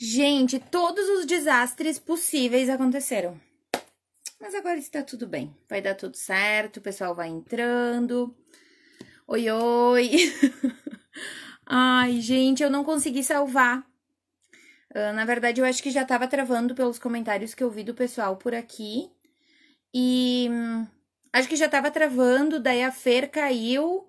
Gente, todos os desastres possíveis aconteceram. Mas agora está tudo bem. Vai dar tudo certo, o pessoal vai entrando. Oi, oi. Ai, gente, eu não consegui salvar. Na verdade, eu acho que já tava travando pelos comentários que eu vi do pessoal por aqui. E acho que já tava travando, daí a Fer caiu.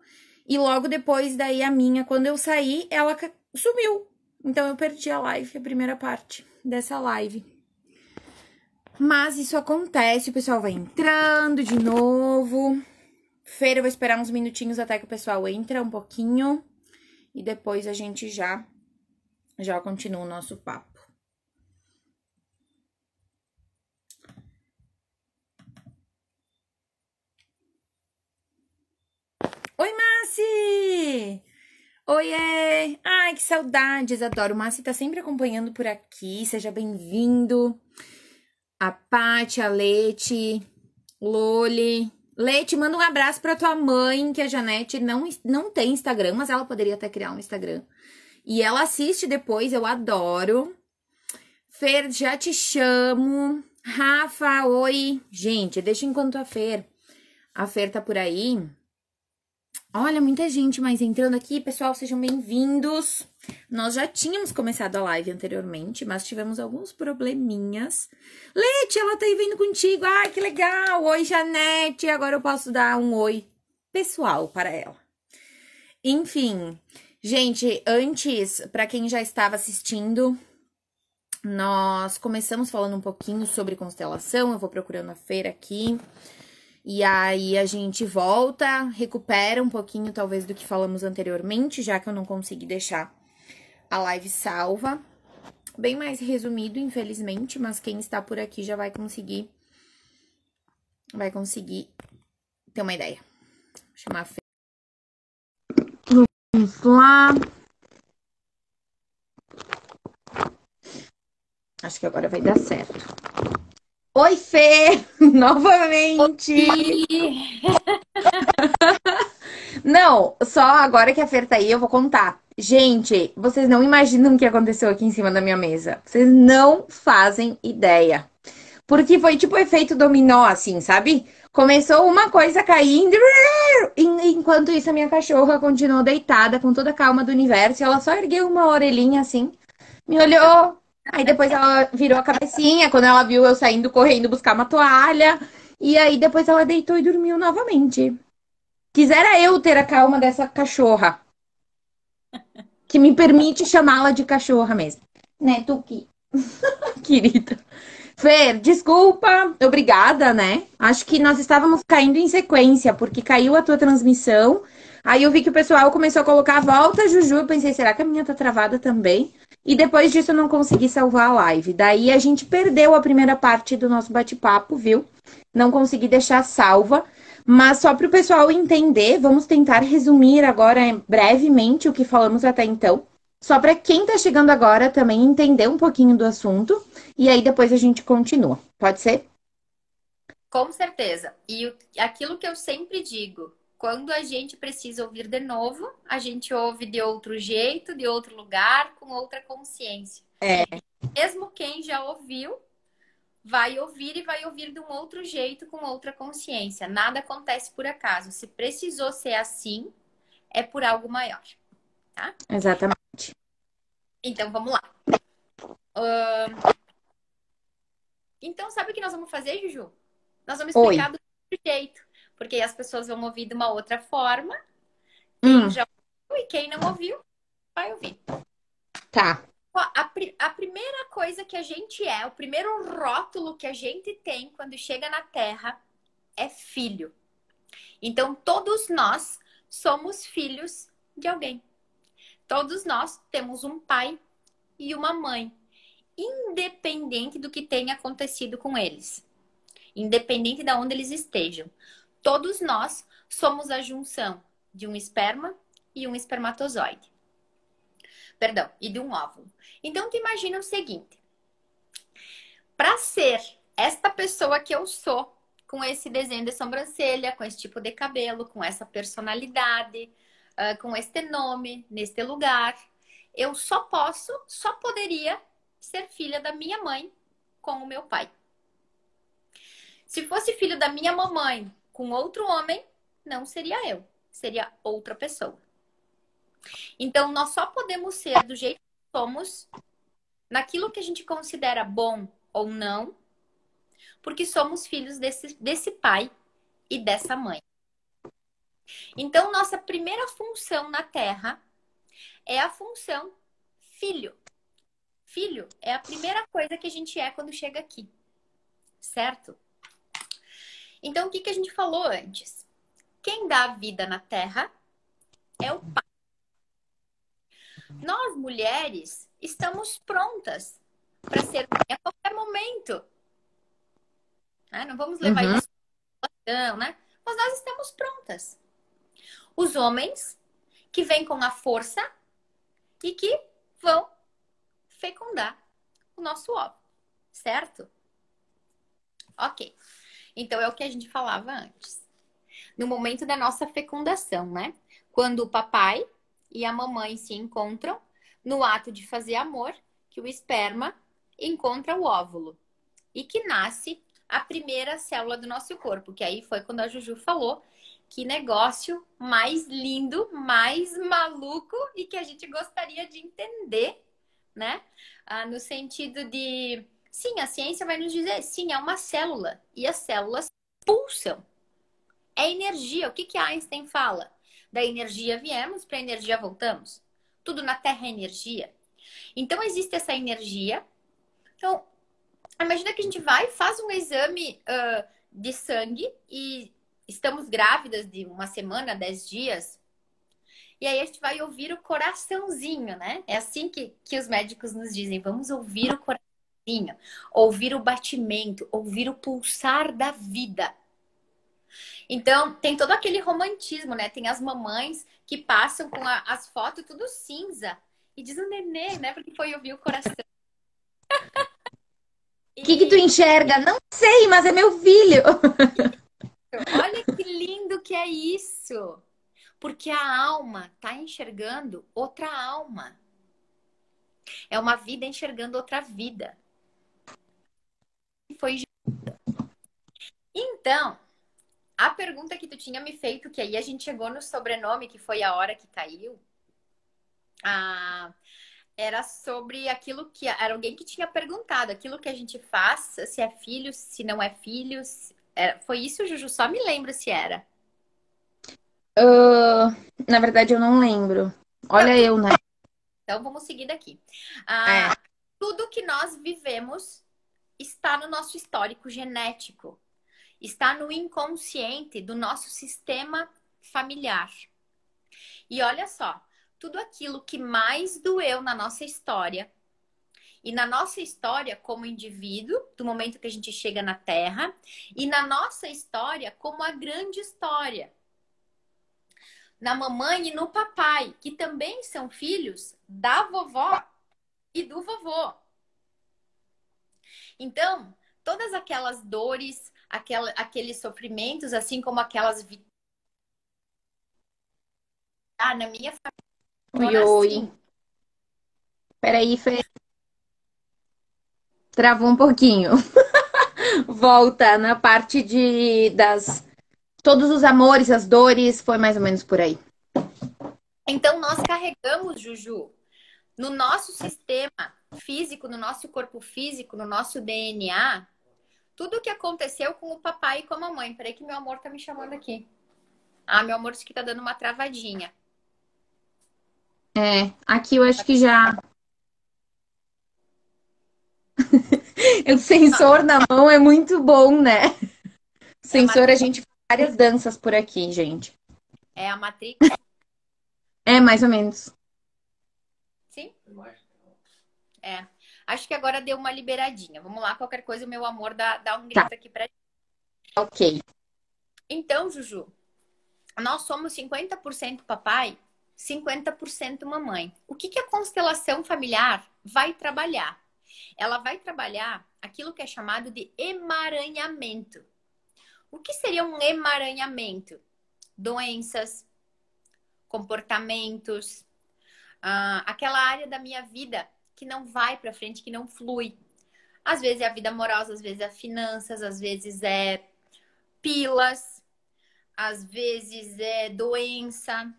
E logo depois, daí a minha, quando eu saí, ela sumiu. Então eu perdi a live, a primeira parte dessa live. Mas isso acontece, o pessoal vai entrando de novo. Fer, eu vou esperar uns minutinhos até que o pessoal entra um pouquinho. E depois a gente já continua o nosso papo. Oi, Massi! Oiê! Ai, que saudades, adoro. O Massi tá sempre acompanhando por aqui, seja bem-vindo. A Paty, a Leti, Loli. Leti, manda um abraço pra tua mãe, que a Janete não tem Instagram, mas ela poderia até criar um Instagram. E ela assiste depois, eu adoro. Fer, já te chamo. Rafa, oi. Gente, deixa enquanto a Fer tá por aí. Olha, muita gente mais entrando aqui. Pessoal, sejam bem-vindos. Nós já tínhamos começado a live anteriormente, mas tivemos alguns probleminhas. Leti, ela tá aí vindo contigo. Ai, que legal. Oi, Janete. Agora eu posso dar um oi pessoal para ela. Enfim, gente, antes, para quem já estava assistindo, nós começamos falando um pouquinho sobre constelação. Eu vou procurando a Fer aqui. E aí a gente volta, recupera um pouquinho talvez do que falamos anteriormente, já que eu não consegui deixar a live salva. Bem mais resumido, infelizmente, mas quem está por aqui já vai conseguir ter uma ideia. Vou chamar a Fê. Vamos lá. Acho que agora vai dar certo. Oi, Fê! Novamente! Não, só agora que a Fer tá aí, eu vou contar. Gente, vocês não imaginam o que aconteceu aqui em cima da minha mesa. Vocês não fazem ideia. Porque foi tipo o efeito dominó, assim, sabe? Começou uma coisa caindo, enquanto isso a minha cachorra continuou deitada com toda a calma do universo. E ela só ergueu uma orelhinha assim, me olhou. Aí depois ela virou a cabecinha, quando ela viu eu saindo correndo buscar uma toalha. E aí depois ela deitou e dormiu novamente. Quisera eu ter a calma dessa cachorra, que me permite chamá-la de cachorra mesmo. Né, Tuki? Querida. Fer, desculpa, obrigada, né? Acho que nós estávamos caindo em sequência, porque caiu a tua transmissão. Aí eu vi que o pessoal começou a colocar a volta, Juju. Eu pensei, será que a minha tá travada também? E depois disso eu não consegui salvar a live. Daí a gente perdeu a primeira parte do nosso bate-papo, viu? Não consegui deixar salva. Mas só para o pessoal entender, vamos tentar resumir agora brevemente o que falamos até então. Só para quem está chegando agora também entender um pouquinho do assunto. E aí depois a gente continua. Pode ser? Com certeza. E aquilo que eu sempre digo, quando a gente precisa ouvir de novo, a gente ouve de outro jeito, de outro lugar, com outra consciência. É. Mesmo quem já ouviu, vai ouvir e vai ouvir de um outro jeito, com outra consciência. Nada acontece por acaso. Se precisou ser assim, é por algo maior, tá? Exatamente. Então, vamos lá. Então, sabe o que nós vamos fazer, Juju? Nós vamos Oi. explicar do outro jeito. Porque as pessoas vão ouvir de uma outra forma. Quem já ouviu e quem não ouviu, vai ouvir. Tá. A primeira coisa que a gente o primeiro rótulo que a gente tem quando chega na Terra é filho. Então, todos nós somos filhos de alguém. Todos nós temos um pai e uma mãe, independente do que tenha acontecido com eles, independente de onde eles estejam. Todos nós somos a junção de um esperma e um espermatozoide. Perdão, e de um óvulo. Então, tu imagina o seguinte. Para ser esta pessoa que eu sou, com esse desenho de sobrancelha, com esse tipo de cabelo, com essa personalidade, com este nome, neste lugar, eu só poderia ser filha da minha mãe com o meu pai. Se fosse filho da minha mamãe com outro homem, não seria eu, seria outra pessoa. Então, nós só podemos ser do jeito que somos, naquilo que a gente considera bom ou não, porque somos filhos desse pai e dessa mãe. Então, nossa primeira função na Terra é a função filho. Filho é a primeira coisa que a gente é quando chega aqui, certo? Então, o que a gente falou antes? Quem dá a vida na Terra é o pai. Nós, mulheres, estamos prontas para ser mãe a qualquer momento. Né? Não vamos levar Uhum. isso não, né? Mas nós estamos prontas. Os homens que vêm com a força e que vão fecundar o nosso óvulo, certo? Ok. Então é o que a gente falava antes. No momento da nossa fecundação, né? Quando o papai e a mamãe se encontram no ato de fazer amor, que o esperma encontra o óvulo e que nasce a primeira célula do nosso corpo, que aí foi quando a Juju falou que negócio mais lindo, mais maluco e que a gente gostaria de entender, né? No sentido de, sim, a ciência vai nos dizer, sim, é uma célula e as células pulsam. É energia. O que Einstein fala? Da energia viemos, para a energia voltamos. Tudo na Terra é energia. Então, existe essa energia. Então, imagina que a gente vai, faz um exame de sangue e estamos grávidas de uma semana, 10 dias. E aí a gente vai ouvir o coraçãozinho, né? É assim que os médicos nos dizem. Vamos ouvir o coraçãozinho, ouvir o batimento, ouvir o pulsar da vida. Então, tem todo aquele romantismo, né? Tem as mamães que passam com as fotos tudo cinza. E diz o nenê, né? Porque foi ouvir o coração. O que tu E enxerga? Não sei, mas é meu filho. olha que lindo que é isso. Porque a alma tá enxergando outra alma. É uma vida enxergando outra vida. Foi... Então, a pergunta que tu tinha me feito, que aí a gente chegou no sobrenome, que foi a hora que caiu. Era sobre aquilo que... Era alguém que tinha perguntado. Aquilo que a gente faz, se é filho, se não é filho. Foi isso, Juju? Só me lembra se era. Na verdade, eu não lembro. Não, Olha eu, né? então vamos seguir daqui. É. Tudo que nós vivemos está no nosso histórico genético. Está no inconsciente do nosso sistema familiar. E olha só, tudo aquilo que mais doeu na nossa história, e na nossa história como indivíduo, do momento que a gente chega na Terra, e na nossa história como a grande história. Na mamãe e no papai, que também são filhos da vovó e do vovô. Então, todas aquelas dores, aqueles sofrimentos, assim como aquelas vitórias. Na minha família Oi, funciona oi. assim. Peraí, Fê. Travou um pouquinho. Volta na parte das todos os amores, as dores, foi mais ou menos por aí. Então, nós carregamos, Juju, no nosso sistema físico, no nosso corpo físico, no nosso DNA, tudo o que aconteceu com o papai e com a mamãe. Peraí que meu amor tá me chamando aqui. Meu amor disse que tá dando uma travadinha. É, aqui eu acho que já. O sensor na mão é muito bom, né? É a Sensor, a Matrix? gente faz várias danças por aqui, gente. É a Matrix? É, mais ou menos. Sim? É. Acho que agora deu uma liberadinha. Vamos lá, qualquer coisa, o meu amor dá um Tá, grito aqui pra gente. ok. Então, Juju, nós somos 50% papai, 50% mamãe. O que a constelação familiar vai trabalhar? Ela vai trabalhar aquilo que é chamado de emaranhamento. O que seria um emaranhamento? Doenças, comportamentos, aquela área da minha vida que não vai para frente, que não flui. Às vezes é a vida amorosa, às vezes é finanças, às vezes é pilas, às vezes é doença,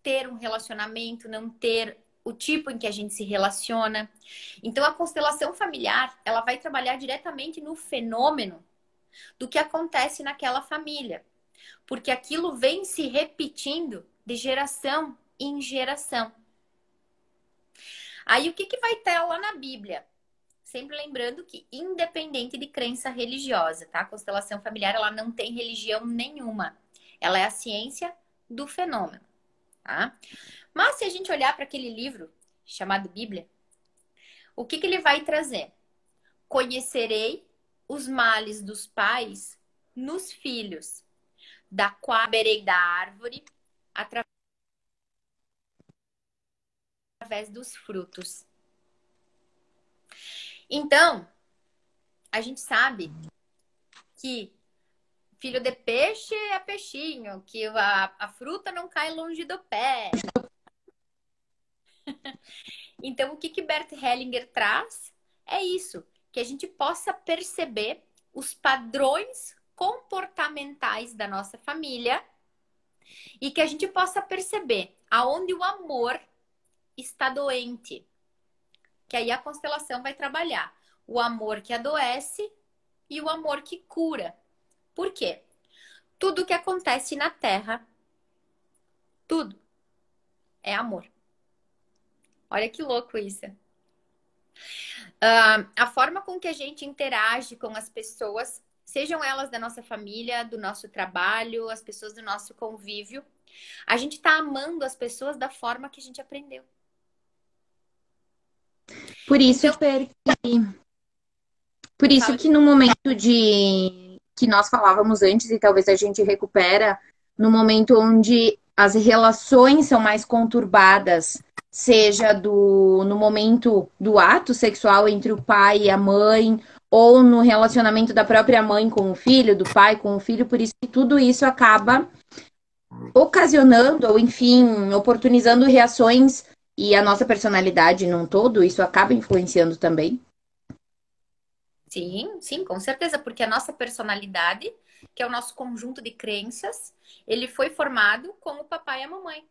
ter um relacionamento, não ter o tipo em que a gente se relaciona. Então, a constelação familiar, ela vai trabalhar diretamente no fenômeno do que acontece naquela família. Porque aquilo vem se repetindo de geração em geração. Aí, o que vai ter lá na Bíblia? Sempre lembrando que, independente de crença religiosa, tá? A constelação familiar, ela não tem religião nenhuma. Ela é a ciência do fenômeno, tá? Mas se a gente olhar para aquele livro chamado Bíblia, o que ele vai trazer? Conhecerei os males dos pais nos filhos, da qual beberei da árvore através dos frutos. Então, a gente sabe que filho de peixe é peixinho, que a fruta não cai longe do pé. Então, o que Bert Hellinger traz é isso, que a gente possa perceber os padrões comportamentais da nossa família e que a gente possa perceber aonde o amor está doente. Que aí a constelação vai trabalhar o amor que adoece e o amor que cura. Por quê? Tudo que acontece na Terra, tudo é amor. Olha que louco isso. A forma com que a gente interage com as pessoas, sejam elas da nossa família, do nosso trabalho, as pessoas do nosso convívio, a gente tá amando as pessoas da forma que a gente aprendeu. Por isso, Então, por isso que no momento de que nós falávamos antes, e talvez a gente recupera, no momento onde as relações são mais conturbadas, seja no momento do ato sexual entre o pai e a mãe, ou no relacionamento da própria mãe com o filho, do pai com o filho, por isso que tudo isso acaba ocasionando, ou enfim, oportunizando reações e a nossa personalidade num todo, isso acaba influenciando também. sim, sim, com certeza, porque a nossa personalidade, que é o nosso conjunto de crenças, ele foi formado com o papai e a mamãe.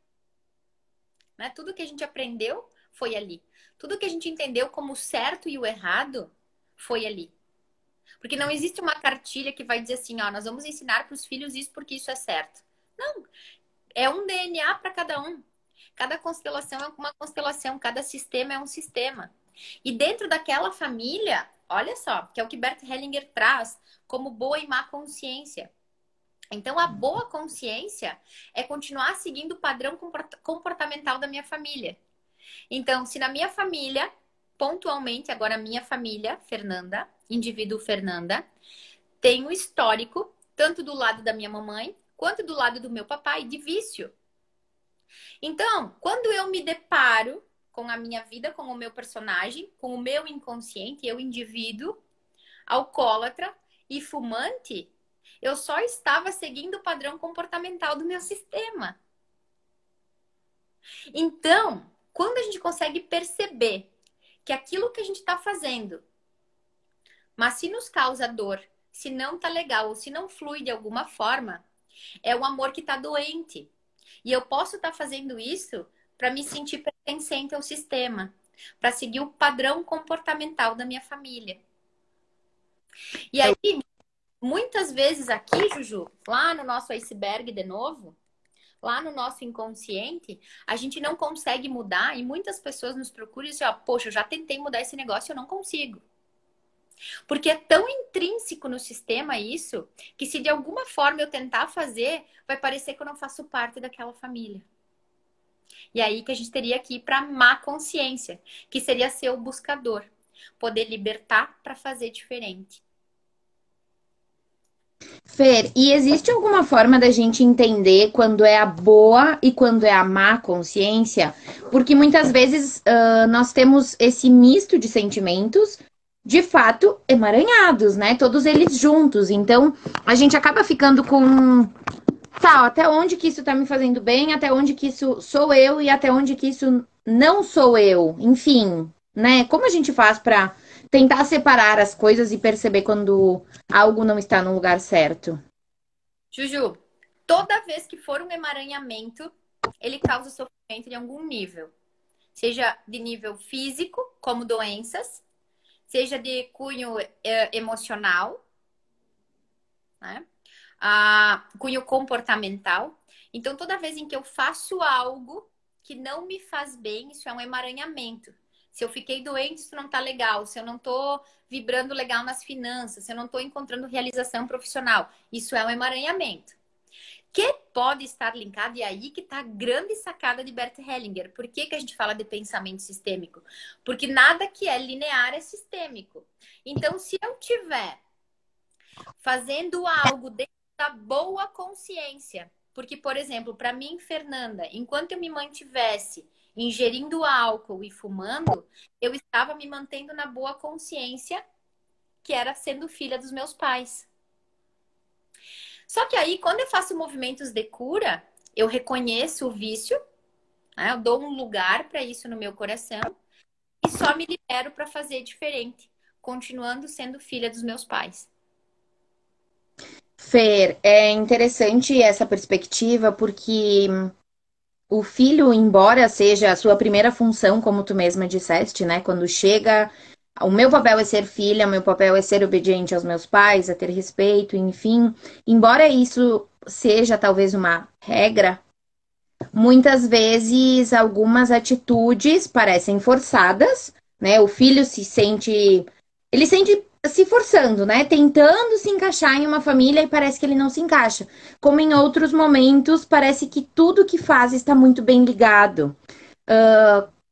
Né? Tudo que a gente aprendeu foi ali. Tudo que a gente entendeu como o certo e o errado foi ali. Porque não existe uma cartilha que vai dizer assim, ó, nós vamos ensinar para os filhos isso porque isso é certo. Não, é um DNA para cada um. Cada constelação é uma constelação, cada sistema é um sistema. E dentro daquela família, olha só, que é o que Bert Hellinger traz como boa e má consciência. Então, a boa consciência é continuar seguindo o padrão comportamental da minha família. Então, se na minha família, pontualmente, agora a minha família, Fernanda, indivíduo Fernanda, tem um histórico, tanto do lado da minha mamãe, quanto do lado do meu papai, de vício. Então, quando eu me deparo com a minha vida, com o meu personagem, com o meu inconsciente, eu indivíduo, alcoólatra e fumante, eu só estava seguindo o padrão comportamental do meu sistema. Então, quando a gente consegue perceber que aquilo que a gente está fazendo, mas se nos causa dor, se não tá legal, ou se não flui de alguma forma, é o amor que está doente. E eu posso estar fazendo isso para me sentir pertencente ao sistema, para seguir o padrão comportamental da minha família. E aí, muitas vezes aqui, Juju, lá no nosso iceberg de novo, lá no nosso inconsciente, a gente não consegue mudar e muitas pessoas nos procuram e dizem, ó, poxa, eu já tentei mudar esse negócio e eu não consigo. Porque é tão intrínseco no sistema isso, que se de alguma forma eu tentar fazer, vai parecer que eu não faço parte daquela família. E aí que a gente teria que ir para má consciência, que seria ser o buscador, poder libertar para fazer diferente. Fer, e existe alguma forma da gente entender quando é a boa e quando é a má consciência? Porque muitas vezes nós temos esse misto de sentimentos, de fato, emaranhados, né? Todos eles juntos. Então, a gente acaba ficando com... Tá, até onde que isso tá me fazendo bem, até onde que isso sou eu e até onde que isso não sou eu. Enfim, né? Como a gente faz para tentar separar as coisas e perceber quando algo não está no lugar certo? Juju, toda vez que for um emaranhamento, ele causa sofrimento em algum nível. Seja de nível físico, como doenças, seja de cunho emocional, né? Cunho comportamental. Então, toda vez em que eu faço algo que não me faz bem, isso é um emaranhamento. Se eu fiquei doente, isso não tá legal. Se eu não tô vibrando legal nas finanças, se eu não tô encontrando realização profissional, isso é um emaranhamento. Que pode estar linkado, e aí que tá a grande sacada de Bert Hellinger. Por que a gente fala de pensamento sistêmico? Porque nada que é linear é sistêmico. Então, se eu tiver fazendo algo dentro da boa consciência. Porque, por exemplo, para mim, Fernanda, enquanto eu me mantivesse ingerindo álcool e fumando, eu estava me mantendo na boa consciência, que era sendo filha dos meus pais. Só que aí, quando eu faço movimentos de cura, eu reconheço o vício, né? Eu dou um lugar para isso no meu coração e só me libero para fazer diferente, continuando sendo filha dos meus pais. Fer, é interessante essa perspectiva porque o filho, embora seja a sua primeira função, como tu mesma disseste, né? Quando chega, o meu papel é ser filha, o meu papel é ser obediente aos meus pais, a ter respeito, enfim. Embora isso seja talvez uma regra, muitas vezes algumas atitudes parecem forçadas, né? O filho ele sente se forçando, né? Tentando se encaixar em uma família e parece que ele não se encaixa. Como em outros momentos, parece que tudo que faz está muito bem ligado.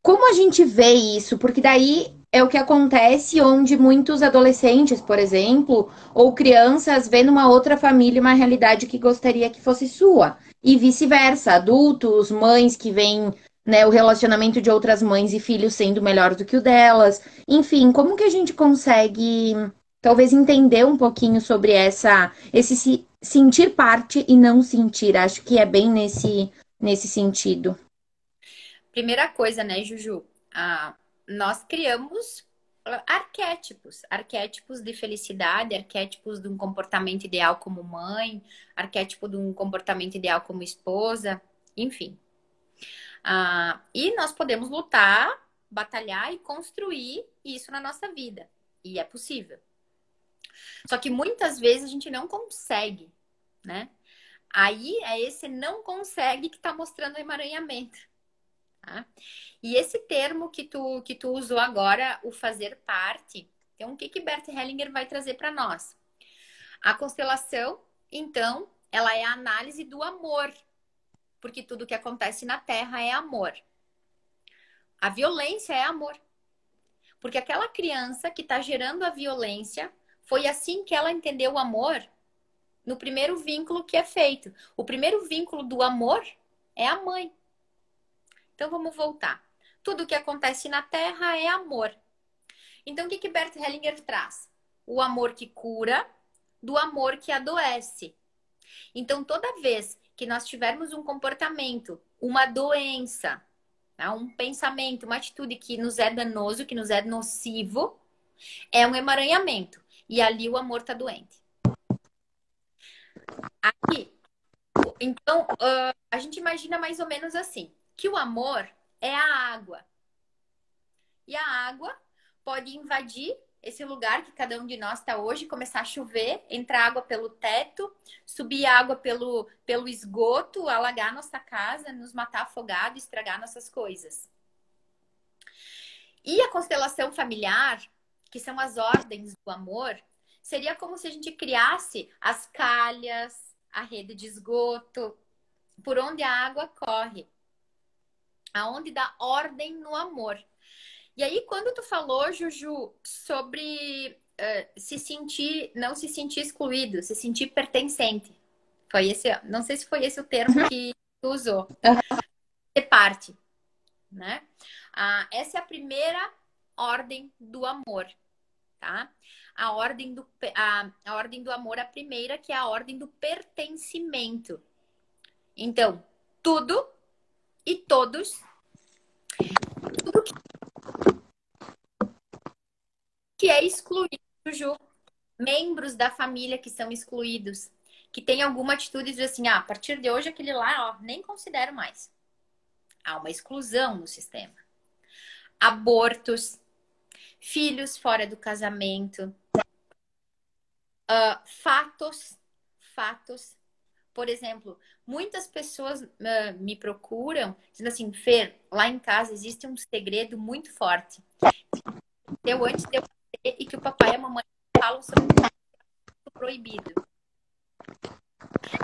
Como a gente vê isso? Porque daí é o que acontece onde muitos adolescentes, por exemplo, ou crianças vêem numa outra família uma realidade que gostaria que fosse sua. E vice-versa, adultos, mães que veem, né, o relacionamento de outras mães e filhos sendo melhor do que o delas. Enfim, como que a gente consegue talvez entender um pouquinho sobre esse sentir parte e não sentir? Acho que é bem nesse sentido. Primeira coisa, né, Juju? Nós criamos arquétipos de felicidade, arquétipos de um comportamento ideal como mãe, arquétipo de um comportamento ideal como esposa, enfim. E nós podemos lutar, batalhar e construir isso na nossa vida. E é possível. Só que muitas vezes a gente não consegue, né? Aí é esse não consegue que está mostrando o emaranhamento. Tá? E esse termo que tu usou agora, o fazer parte, então o que Bert Hellinger vai trazer para nós? A constelação, então, ela é a análise do amor, porque tudo que acontece na Terra é amor. A violência é amor, porque aquela criança que está gerando a violência, foi assim que ela entendeu o amor no primeiro vínculo que é feito. O primeiro vínculo do amor é a mãe. Então vamos voltar. Tudo que acontece na Terra é amor. Então, o que Bert Hellinger traz? O amor que cura, do amor que adoece. Então, toda vez que nós tivermos um comportamento, uma doença, tá? Um pensamento, uma atitude que nos é danoso, que nos é nocivo, é um emaranhamento. E ali o amor está doente. Aqui, então, a gente imagina mais ou menos assim, que o amor é a água. E a água pode invadir esse lugar que cada um de nós está hoje, começar a chover, entrar água pelo teto, subir água pelo esgoto, alagar nossa casa, nos matar afogado, estragar nossas coisas. E a constelação familiar, que são as ordens do amor, seria como se a gente criasse as calhas, a rede de esgoto, por onde a água corre, aonde dá ordem no amor. E aí, quando tu falou, Juju, sobre não se sentir excluído, se sentir pertencente. Foi esse, não sei se foi esse o termo que tu usou. Ser parte, né? Essa é a primeira ordem do amor, tá? A ordem do amor, a primeira, que é a ordem do pertencimento. Então, tudo e todos, tudo que é excluído, Ju? Membros da família que são excluídos, que tem alguma atitude de assim, a partir de hoje aquele lá, ó, nem considero mais. Há uma exclusão no sistema. Abortos, filhos fora do casamento, fatos. Por exemplo, muitas pessoas me procuram dizendo assim, Fer, lá em casa existe um segredo muito forte. Deu antes de eu nascer e que o papai e a mamãe falam sobre o proibido.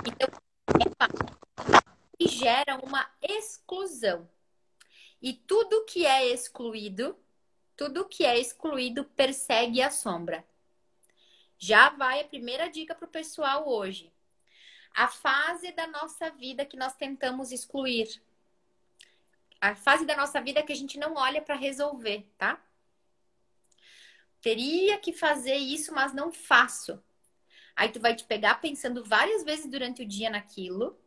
Então, e gera uma exclusão. E tudo que é excluído persegue a sombra. Já vai a primeira dica para o pessoal hoje. A fase da nossa vida que nós tentamos excluir. A fase da nossa vida que a gente não olha para resolver, tá? Teria que fazer isso, mas não faço. Aí tu vai te pegar pensando várias vezes durante o dia naquilo.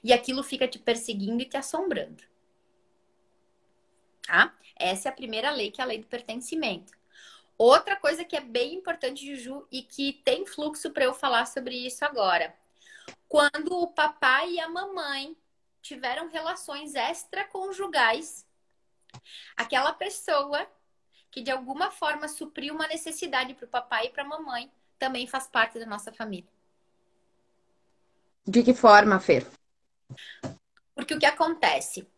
E aquilo fica te perseguindo e te assombrando. Tá? Essa é a primeira lei, que é a lei do pertencimento. Outra coisa que é bem importante, Juju, e que tem fluxo para eu falar sobre isso agora. Quando o papai e a mamãe tiveram relações extraconjugais, aquela pessoa que de alguma forma supriu uma necessidade para o papai e para a mamãe também faz parte da nossa família. De que forma, Fer? Porque o que acontece?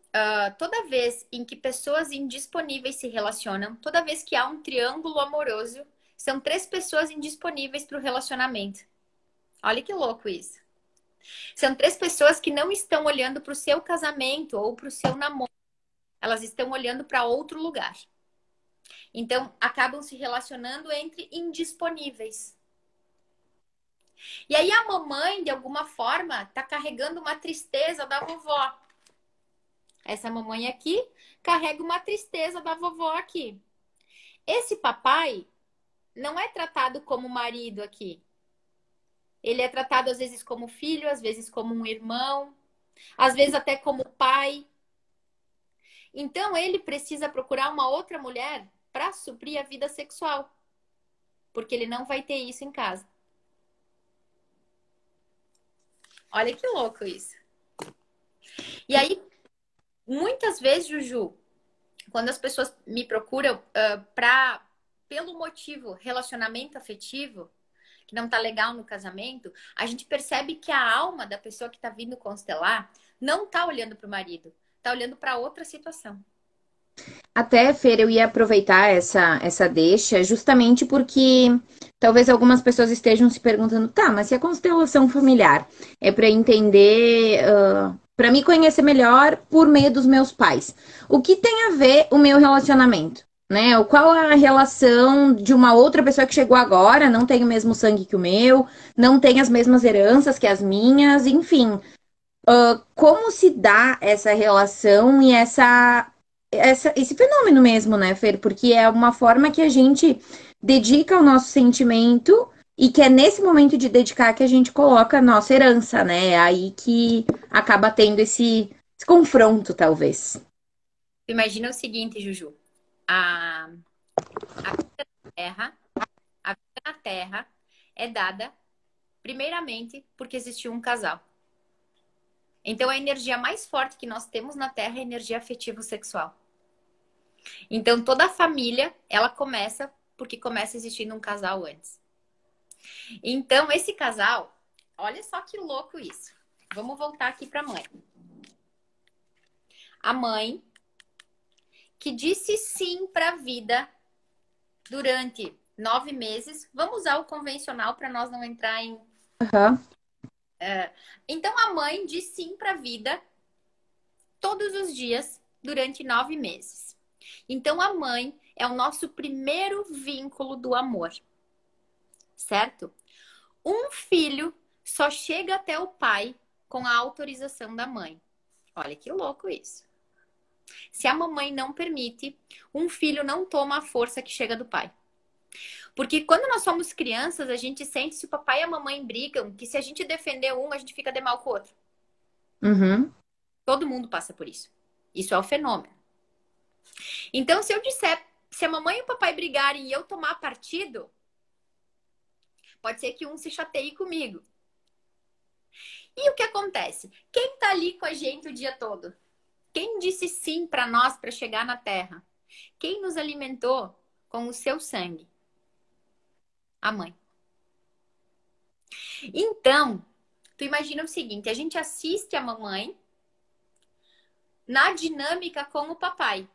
Toda vez em que pessoas indisponíveis se relacionam, toda vez que há um triângulo amoroso, são 3 pessoas indisponíveis para o relacionamento. Olha que louco isso. São 3 pessoas que não estão olhando para o seu casamento ou para o seu namoro. Elas estão olhando para outro lugar. Então, acabam se relacionando entre indisponíveis. E aí a mamãe, de alguma forma, está carregando uma tristeza da vovó. Essa mamãe aqui carrega uma tristeza da vovó aqui. Esse papai não é tratado como marido aqui. Ele é tratado às vezes como filho, às vezes como um irmão, às vezes até como pai. Então ele precisa procurar uma outra mulher para suprir a vida sexual. Porque ele não vai ter isso em casa. Olha que louco isso. E aí, muitas vezes, Juju, quando as pessoas me procuram pelo motivo relacionamento afetivo, que não tá legal no casamento, a gente percebe que a alma da pessoa que tá vindo constelar não tá olhando pro marido, tá olhando para outra situação. Até, Fer, eu ia aproveitar essa deixa justamente porque talvez algumas pessoas estejam se perguntando, tá, mas e a constelação familiar? É para entender, para me conhecer melhor por meio dos meus pais. O que tem a ver o meu relacionamento? Né? Qual a relação de uma outra pessoa que chegou agora, não tem o mesmo sangue que o meu, não tem as mesmas heranças que as minhas, enfim. Como se dá essa relação e esse fenômeno mesmo, né, Fer? Porque é uma forma que a gente dedica o nosso sentimento e que é nesse momento de dedicar que a gente coloca a nossa herança, né? É aí que acaba tendo esse confronto, talvez. Imagina o seguinte, Juju. A vida na Terra, a vida na Terra é dada primeiramente porque existiu um casal. Então a energia mais forte que nós temos na Terra é a energia afetivo-sexual. Então toda a família, ela começa porque começa existindo um casal antes. Então esse casal, olha só que louco isso. Vamos voltar aqui para a mãe. A mãe que disse sim para a vida durante 9 meses. Vamos usar o convencional para nós não entrar em... Uhum. Então a mãe diz sim para a vida todos os dias durante 9 meses. Então a mãe é o nosso primeiro vínculo do amor, certo? Um filho só chega até o pai com a autorização da mãe. Olha que louco isso. Se a mamãe não permite, um filho não toma a força que chega do pai. Porque quando nós somos crianças, a gente sente se o papai e a mamãe brigam, que se a gente defender um, a gente fica de mal com o outro. Uhum. Todo mundo passa por isso. Isso é o fenômeno. Então, se eu disser Se a mamãe e o papai brigarem e eu tomar partido, pode ser que um se chateie comigo. E o que acontece? Quem tá ali com a gente o dia todo? Quem disse sim para nós para chegar na Terra? Quem nos alimentou com o seu sangue? A mãe. Então, tu imagina o seguinte, a gente assiste a mamãe na dinâmica com o papai.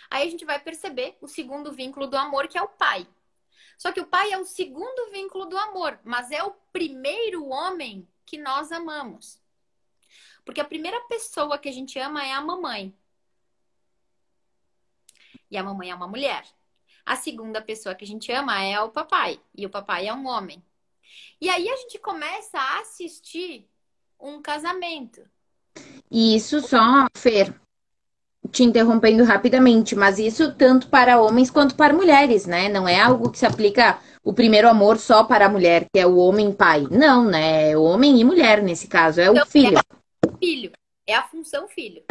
Aí a gente vai perceber o segundo vínculo do amor, que é o pai. Só que o pai é o segundo vínculo do amor, mas é o primeiro homem que nós amamos. Porque a primeira pessoa que a gente ama é a mamãe. E a mamãe é uma mulher. A segunda pessoa que a gente ama é o papai. E o papai é um homem. E aí a gente começa a assistir um casamento. E isso só, Fer, te interrompendo rapidamente, mas isso tanto para homens quanto para mulheres, né? Não é algo que se aplica o primeiro amor só para a mulher, que é o homem pai. Não, né? É homem e mulher nesse caso, é o Então, filho. é o filho. É a função filho.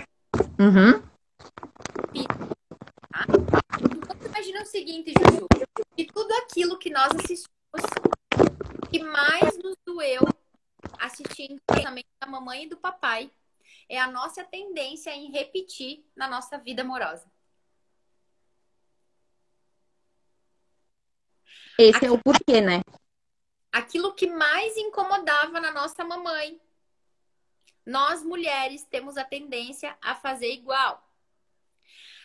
Uhum. Filho, tá? Então, imagina o seguinte, Juju. Que tudo aquilo que nós assistimos, que mais nos doeu assistindo o casamento da mamãe e do papai, é a nossa tendência em repetir na nossa vida amorosa. Esse é o porquê, né? Aquilo que mais incomodava na nossa mamãe, nós mulheres temos a tendência a fazer igual.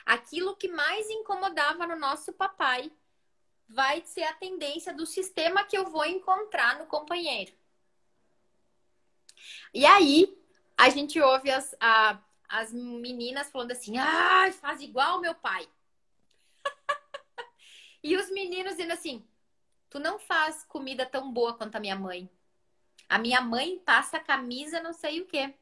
Aquilo que mais incomodava no nosso papai vai ser a tendência do sistema que eu vou encontrar no companheiro. E aí, a gente ouve as meninas falando assim, ah, faz igual meu pai. E os meninos dizendo assim, tu não faz comida tão boa quanto a minha mãe. A minha mãe passa camisa não sei o quê.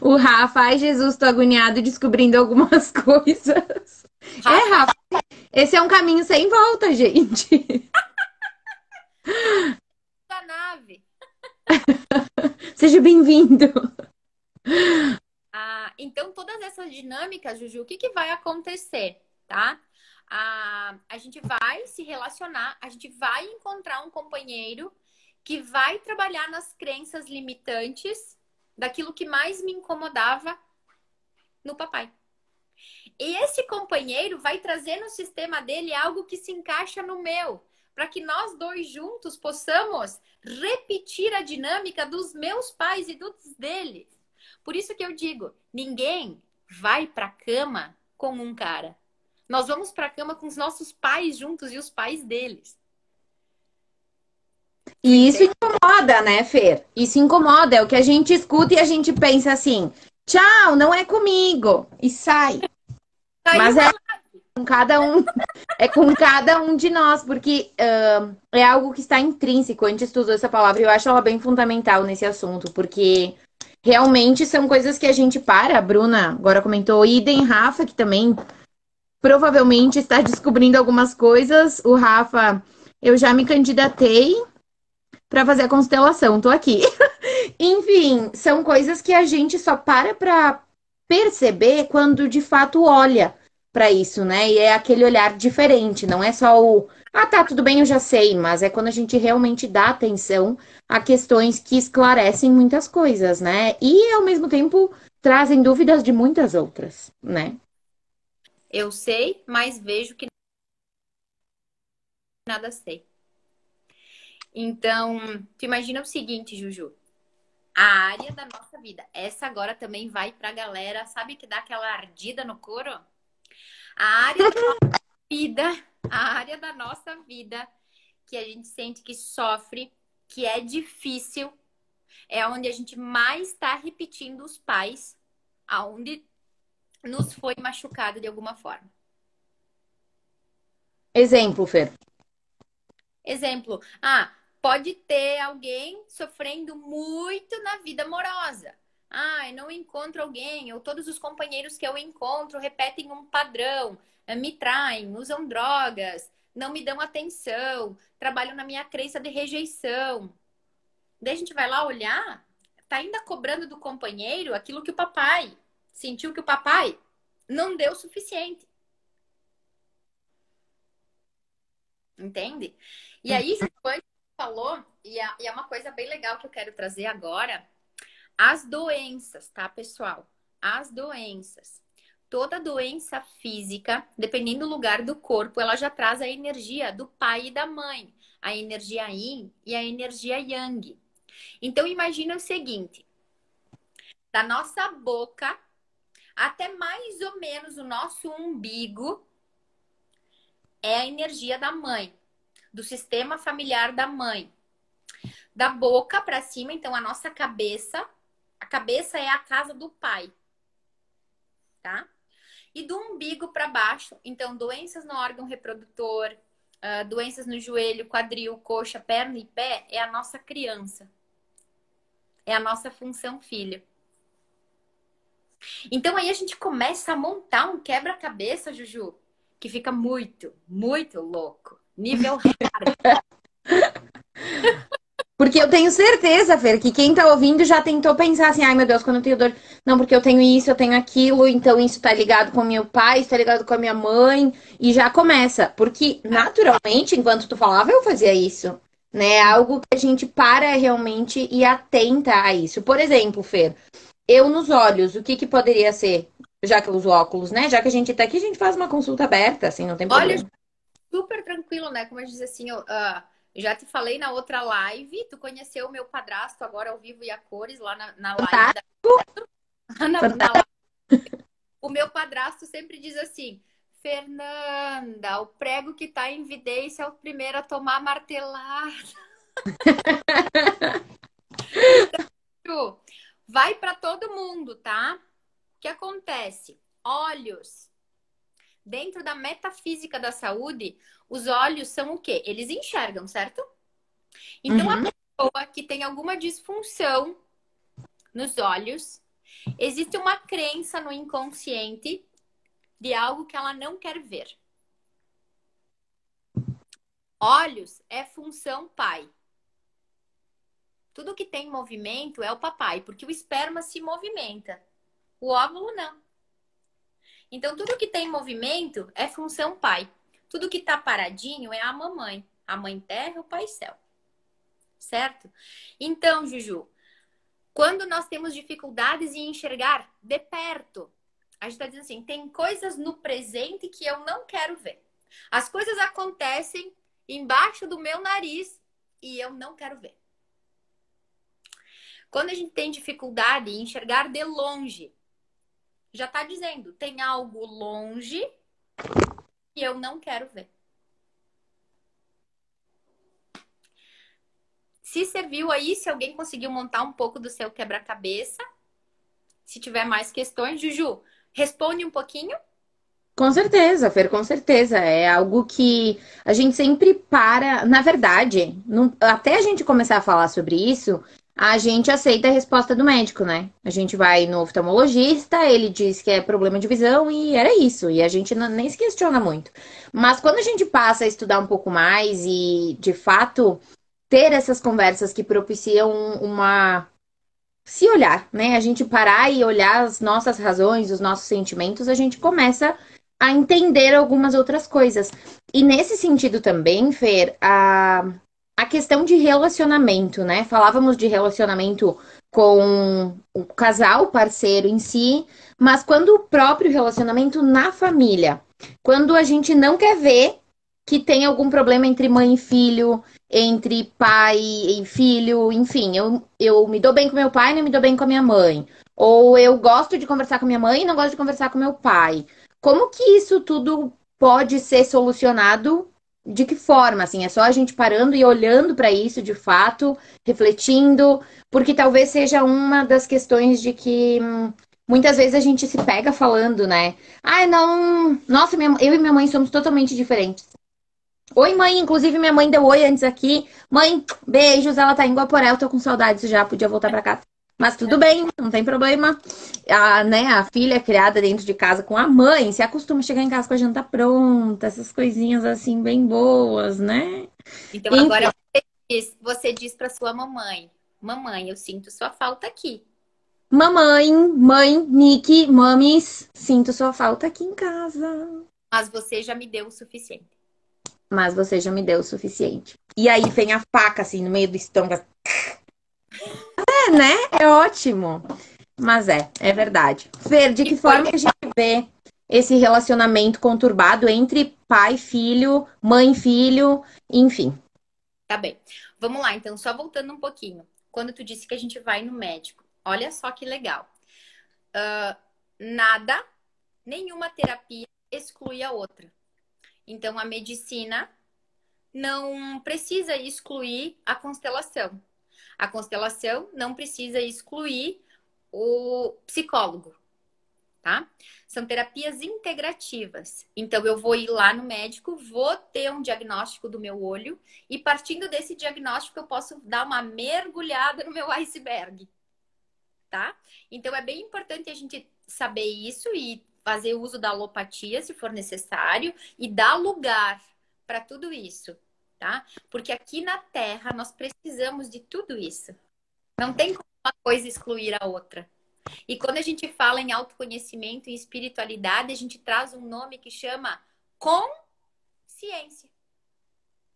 O Rafa, ai Jesus, tô agoniado descobrindo algumas coisas. É, Rafa, Rafa, esse é um caminho sem volta, gente. da nave. Seja bem-vindo. Então, todas essas dinâmicas, Juju, o que vai acontecer, tá? A gente vai se relacionar, a gente vai encontrar um companheiro que vai trabalhar nas crenças limitantes daquilo que mais me incomodava no papai. E esse companheiro vai trazer no sistema dele algo que se encaixa no meu, para que nós dois juntos possamos repetir a dinâmica dos meus pais e dos deles. Por isso que eu digo, ninguém vai para a cama com um cara. Nós vamos para a cama com os nossos pais juntos e os pais deles. E isso incomoda, né, Fer? Isso incomoda. É o que a gente escuta e a gente pensa assim: tchau, não é comigo. E sai. Mas é com cada um, é com cada um de nós, porque é algo que está intrínseco. A gente estudou essa palavra e eu acho ela bem fundamental nesse assunto, porque realmente são coisas que a gente para. A Bruna agora comentou, idem Rafa, que também provavelmente está descobrindo algumas coisas. O Rafa, eu já me candidatei para fazer a constelação, tô aqui. Enfim, são coisas que a gente só para perceber quando de fato olha para isso, né? E é aquele olhar diferente, não é só o ah, tá, tudo bem, eu já sei, mas é quando a gente realmente dá atenção a questões que esclarecem muitas coisas, né? E ao mesmo tempo trazem dúvidas de muitas outras, né? Eu sei, mas vejo que nada sei. Então, tu imagina o seguinte, Juju. A área da nossa vida. Essa agora também vai pra galera, sabe que dá aquela ardida no couro? A área da nossa vida, a área da nossa vida que a gente sente que sofre, que é difícil, é onde a gente mais está repetindo os pais, aonde nos foi machucado de alguma forma. Exemplo, Fer. Exemplo, pode ter alguém sofrendo muito na vida amorosa. Eu não encontro alguém, ou todos os companheiros que eu encontro repetem um padrão, me traem, usam drogas, não me dão atenção, trabalham na minha crença de rejeição. Daí a gente vai lá olhar, tá ainda cobrando do companheiro aquilo que o papai sentiu que o papai não deu o suficiente. Entende? E aí, depois falou, e é uma coisa bem legal que eu quero trazer agora, as doenças, tá, pessoal? As doenças. Toda doença física, dependendo do lugar do corpo, ela já traz a energia do pai e da mãe, a energia yin e a energia yang. Então, imagina o seguinte, da nossa boca até mais ou menos o nosso umbigo é a energia da mãe, do sistema familiar da mãe. Da boca para cima, então a nossa cabeça, a cabeça é a casa do pai, tá? E do umbigo para baixo, então doenças no órgão reprodutor, doenças no joelho, quadril, coxa, perna e pé, é a nossa criança. É a nossa função filho. Então aí a gente começa a montar um quebra-cabeça, Juju, que fica muito, muito louco. Nível hard. Porque eu tenho certeza, Fer, que quem tá ouvindo já tentou pensar assim, ai meu Deus, quando eu tenho dor. Não, porque eu tenho isso, eu tenho aquilo, então isso tá ligado com meu pai, isso tá ligado com a minha mãe, e já começa. Porque, naturalmente, enquanto tu falava, eu fazia isso. Né? É algo que a gente para realmente e atenta a isso. Por exemplo, Fer, eu nos olhos, o que que poderia ser? Já que eu uso óculos, né? Já que a gente tá aqui, a gente faz uma consulta aberta, assim, não tem Olha, problema. super tranquilo, né? Como eu disse assim, já te falei na outra live, tu conheceu o meu padrasto agora ao vivo e a cores lá na live da... na live. O meu padrasto sempre diz assim, Fernanda, o prego que tá em evidência é o primeiro a tomar martelada. Então, vai para todo mundo, tá? O que acontece? Olhos. Dentro da metafísica da saúde, os olhos são o quê? Eles enxergam, certo? Então, a pessoa que tem alguma disfunção nos olhos, existe uma crença no inconsciente de algo que ela não quer ver. Olhos é função pai. Tudo que tem movimento é o papai, porque o esperma se movimenta. O óvulo não. Então, tudo que tem movimento é função pai. Tudo que tá paradinho é a mamãe. A mãe terra e o pai céu. Certo? Então, Juju, quando nós temos dificuldades em enxergar de perto, a gente tá dizendo assim, tem coisas no presente que eu não quero ver. As coisas acontecem embaixo do meu nariz e eu não quero ver. Quando a gente tem dificuldade em enxergar de longe, já tá dizendo, tem algo longe que eu não quero ver. Se serviu aí, se alguém conseguiu montar um pouco do seu quebra-cabeça, se tiver mais questões, Juju, responde um pouquinho. Com certeza, Fer, com certeza. É algo que a gente sempre para. Na verdade, até a gente começar a falar sobre isso, a gente aceita a resposta do médico, né? A gente vai no oftalmologista, ele diz que é problema de visão e era isso. E a gente nem se questiona muito. Mas quando a gente passa a estudar um pouco mais e, de fato, ter essas conversas que propiciam uma. Se olhar, né? A gente parar e olhar as nossas razões, os nossos sentimentos, a gente começa a entender algumas outras coisas. E nesse sentido também, Fer, a questão de relacionamento, né? Falávamos de relacionamento com o casal, o parceiro em si, mas quando o próprio relacionamento na família, quando a gente não quer ver que tem algum problema entre mãe e filho, entre pai e filho, enfim, eu me dou bem com meu pai, não me dou bem com a minha mãe. Ou eu gosto de conversar com minha mãe e não gosto de conversar com meu pai. Como que isso tudo pode ser solucionado? De que forma? Assim, é só a gente parando e olhando para isso de fato, refletindo, porque talvez seja uma das questões de que muitas vezes a gente se pega falando, né? Ai, não, nossa, eu e minha mãe somos totalmente diferentes. Oi, mãe. Inclusive, minha mãe deu oi antes aqui. Mãe, beijos. Ela tá em Guaporé. Eu tô com saudades já. Podia voltar pra casa. Mas tudo bem, não tem problema. A filha é criada dentro de casa com a mãe se acostuma a chegar em casa com a janta pronta. Essas coisinhas assim, bem boas, né? Então, Enfim, agora você diz para sua mamãe, mamãe, eu sinto sua falta aqui. Mamãe, mãe, Nick, mames, sinto sua falta aqui em casa. Mas você já me deu o suficiente. Mas você já me deu o suficiente. E aí vem a faca, assim, no meio do estômago. É, né? É ótimo. Mas é verdade. Fer, de E que foi. forma que a gente vê esse relacionamento conturbado entre pai, filho, mãe, filho, enfim. Tá bem. Vamos lá, então, só voltando um pouquinho. Quando tu disse que a gente vai no médico, olha só que legal. Nada, nenhuma terapia exclui a outra. Então, a medicina não precisa excluir a constelação. A constelação não precisa excluir o psicólogo, tá? São terapias integrativas. Então, eu vou ir lá no médico, vou ter um diagnóstico do meu olho e, partindo desse diagnóstico, eu posso dar uma mergulhada no meu iceberg, tá? Então, é bem importante a gente saber isso e fazer uso da alopatia, se for necessário, e dar lugar para tudo isso, tá? Porque aqui na Terra nós precisamos de tudo isso. Não tem como uma coisa excluir a outra. E quando a gente fala em autoconhecimento e espiritualidade, a gente traz um nome que chama consciência.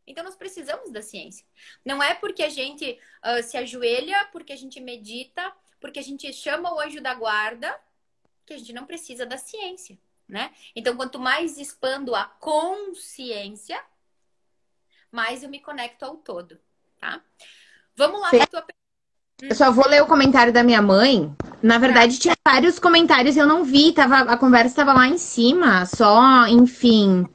Então, nós precisamos da ciência. Não é porque a gente se ajoelha, porque a gente medita, porque a gente chama o anjo da guarda, que a gente não precisa da ciência, né? Então, quanto mais expando a consciência, mais eu me conecto ao todo, tá? Vamos lá para tua pergunta. Eu só vou ler o comentário da minha mãe. Na verdade, tinha vários comentários, eu não vi, a conversa estava lá em cima, só, enfim.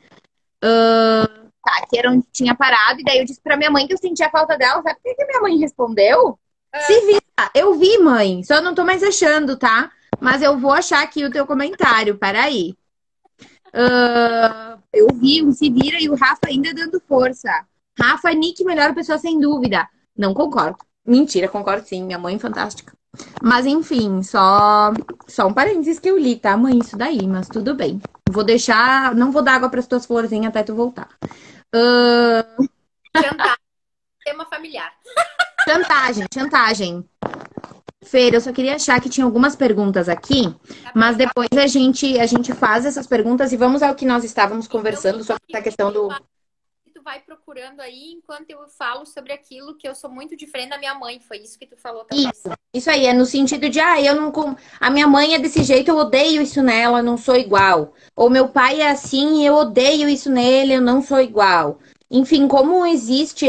Tá, que era onde tinha parado, e daí eu disse pra minha mãe que eu sentia falta dela. Sabe o que que minha mãe respondeu? Se vira. Eu vi, mãe, só não tô mais achando, tá? Mas eu vou achar aqui o teu comentário, peraí. Eu vi um se vira e o Rafa ainda dando força. Rafa, Nick, melhor pessoa sem dúvida. Não concordo. Mentira, concordo sim. Minha mãe fantástica. Mas enfim, só um parênteses que eu li, tá, mãe? Isso daí, mas tudo bem. Vou deixar. Não vou dar água para as tuas florzinhas até tu voltar. Jantar, tema familiar. Chantagem. Fer, eu só queria achar que tinha algumas perguntas aqui, mas depois a gente faz essas perguntas e vamos ao que nós estávamos conversando sobre essa questão do. Tu vai procurando aí enquanto eu falo sobre aquilo que eu sou muito diferente da minha mãe. Foi isso que tu falou também. Isso aí, é no sentido de, eu não. A minha mãe é desse jeito, eu odeio isso nela, não sou igual. Ou meu pai é assim, eu odeio isso nele, eu não sou igual. Enfim, como existe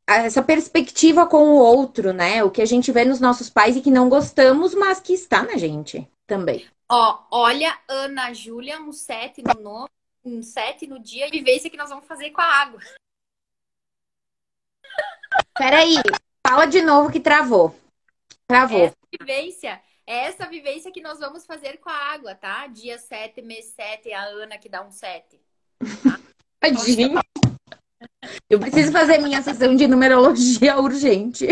essa perspectiva com o outro, né? O que a gente vê nos nossos pais e que não gostamos, mas que está na gente também. Ó, olha, Ana Júlia, um 7 no nome, um 7 no dia, e vivência que nós vamos fazer com a água. Peraí, fala de novo que travou. Travou. Essa vivência que nós vamos fazer com a água, tá? Dia 7, mês 7, a Ana que dá um 7. Tá? Tadinho. Eu preciso fazer minha sessão de numerologia urgente.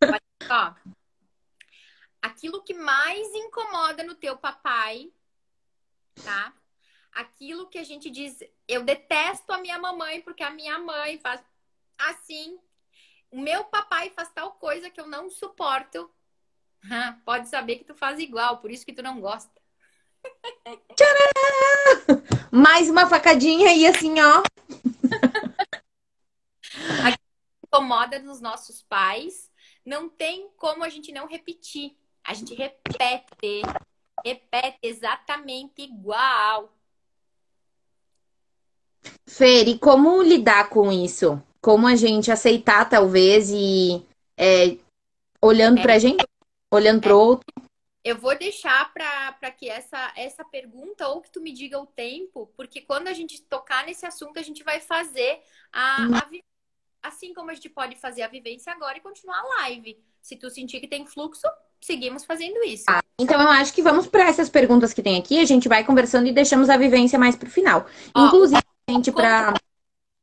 Olha só. Aquilo que mais incomoda no teu papai, tá? Aquilo que a gente diz, eu detesto a minha mamãe porque a minha mãe faz assim. O meu papai faz tal coisa que eu não suporto. Pode saber que tu faz igual, por isso que tu não gosta. Tcharam! Mais uma facadinha e assim, ó. Aquilo que incomoda nos nossos pais, não tem como a gente não repetir. A gente repete exatamente igual. Fer, e como lidar com isso? Como a gente aceitar, talvez, e olhando pra gente, olhando pro outro? Eu vou deixar para que essa pergunta, ou que tu me diga o tempo, porque quando a gente tocar nesse assunto, a gente vai fazer assim como a gente pode fazer a vivência agora e continuar a live. Se tu sentir que tem fluxo, seguimos fazendo isso. Então, eu acho que vamos para essas perguntas que tem aqui, a gente vai conversando e deixamos a vivência mais pro final. Inclusive, gente, para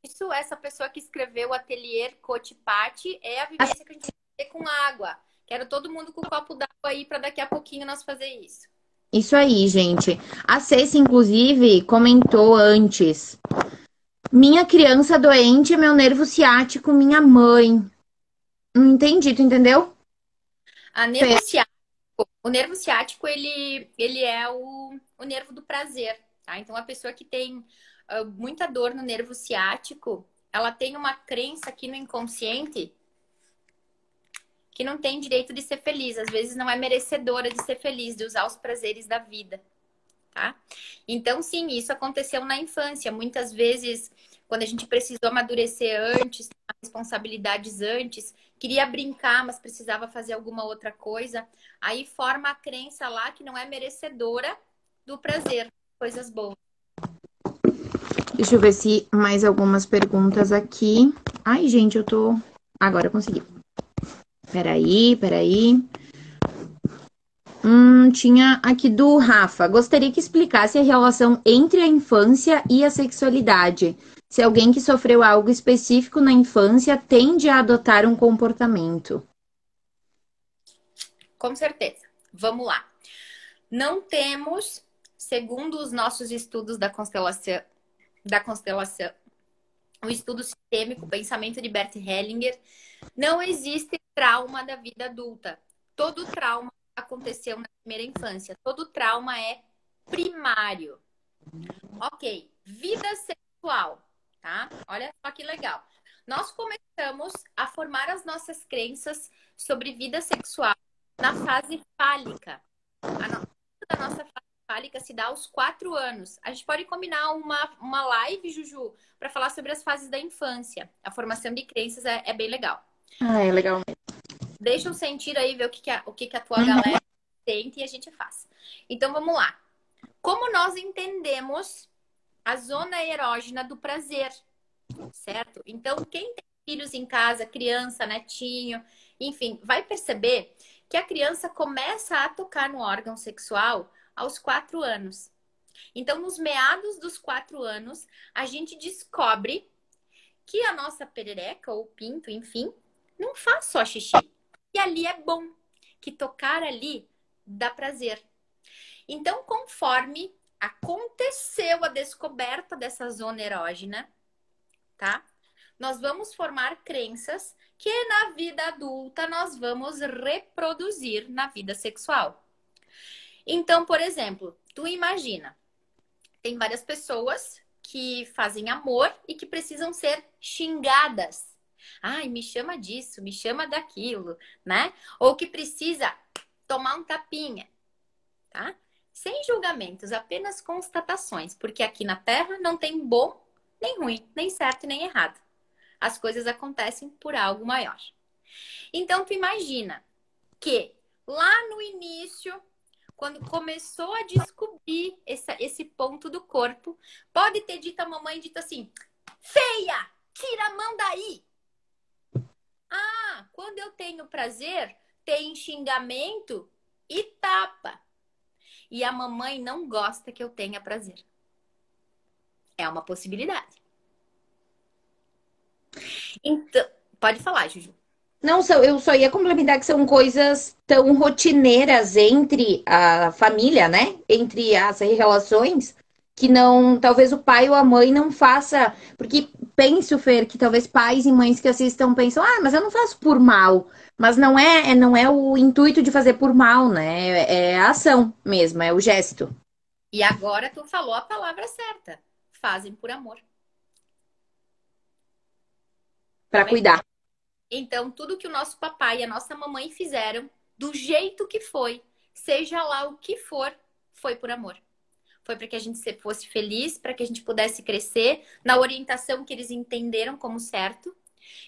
isso, essa pessoa que escreveu o Ateliê Cotipati é a vivência que a gente vai ter com água. Quero todo mundo com o copo d'água aí para daqui a pouquinho nós fazer isso. Isso aí, gente. A Ceci, inclusive, comentou antes. Minha criança doente, meu nervo ciático, minha mãe. Não entendi, tu entendeu? A Fê? nervo ciático, o nervo ciático, ele é o nervo do prazer, tá? Então, a pessoa que tem muita dor no nervo ciático, ela tem uma crença aqui no inconsciente que não tem direito de ser feliz. Às vezes não é merecedora de ser feliz, de usar os prazeres da vida, tá? Então, sim, isso aconteceu na infância. Muitas vezes, quando a gente precisou amadurecer antes, tomar responsabilidades antes, queria brincar, mas precisava fazer alguma outra coisa, aí forma a crença lá que não é merecedora do prazer, coisas boas. Deixa eu ver se mais algumas perguntas aqui. Ai, gente, eu tô. Agora eu consegui. Peraí. Tinha aqui do Rafa. Gostaria que explicasse a relação entre a infância e a sexualidade. Se alguém que sofreu algo específico na infância tende a adotar um comportamento. Com certeza. Vamos lá. Não temos, segundo os nossos estudos da constelação, o estudo sistêmico, o pensamento de Bert Hellinger, não existe trauma da vida adulta. Todo trauma aconteceu na primeira infância. Todo trauma é primário. Ok, vida sexual, tá? Olha só que legal. Nós começamos a formar as nossas crenças sobre vida sexual na fase fálica. A nossa fase fálica se dá aos 4 anos. A gente pode combinar uma live, Juju, para falar sobre as fases da infância. A formação de crenças é bem legal. Ah, é legal. Deixa eu sentir aí, ver o que a tua galera sente e a gente faz. Então, vamos lá. Como nós entendemos a zona erógena do prazer, certo? Então, quem tem filhos em casa, criança, netinho, enfim, vai perceber que a criança começa a tocar no órgão sexual aos 4 anos. Então, nos meados dos 4 anos, a gente descobre que a nossa perereca ou pinto, enfim, não faz só xixi. E ali é bom, que tocar ali dá prazer. Então, conforme aconteceu a descoberta dessa zona erógena, tá? Nós vamos formar crenças que na vida adulta nós vamos reproduzir na vida sexual. Então, por exemplo, tu imagina, tem várias pessoas que fazem amor e que precisam ser xingadas. Ai, me chama disso, me chama daquilo, né? Ou que precisa tomar um tapinha, tá? Sem julgamentos, apenas constatações, porque aqui na Terra não tem bom nem ruim, nem certo nem errado. As coisas acontecem por algo maior. Então, tu imagina que lá no início, quando começou a descobrir esse ponto do corpo, pode ter dito a mamãe, dito assim, feia, tira a mão daí. Ah, quando eu tenho prazer, tem xingamento e tapa. E a mamãe não gosta que eu tenha prazer. É uma possibilidade. Então, pode falar, Juju. Não, eu só ia complementar que são coisas tão rotineiras entre a família, né? Entre as relações, que não, talvez o pai ou a mãe não faça, porque penso, Fer, que talvez pais e mães que assistam pensam, ah, mas eu não faço por mal. Mas não é o intuito de fazer por mal, né? É a ação mesmo, é o gesto E agora tu falou a palavra certa. Fazem por amor. para Também. cuidar. Então, tudo que o nosso papai e a nossa mamãe fizeram, do jeito que foi, seja lá o que for, foi por amor. Foi para que a gente fosse feliz, para que a gente pudesse crescer na orientação que eles entenderam como certo,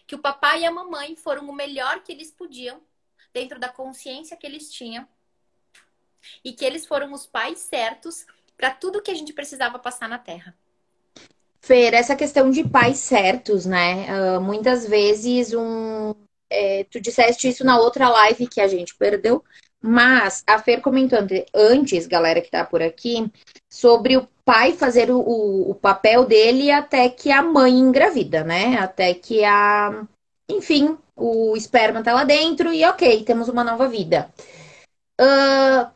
que o papai e a mamãe foram o melhor que eles podiam, dentro da consciência que eles tinham, e que eles foram os pais certos para tudo que a gente precisava passar na Terra. Fer, essa questão de pais certos, né? Muitas vezes tu disseste isso na outra live que a gente perdeu, mas a Fer comentou antes, galera que tá por aqui, sobre o pai fazer o papel dele até que a mãe engravida, né? Até que enfim, o esperma tá lá dentro e ok, temos uma nova vida.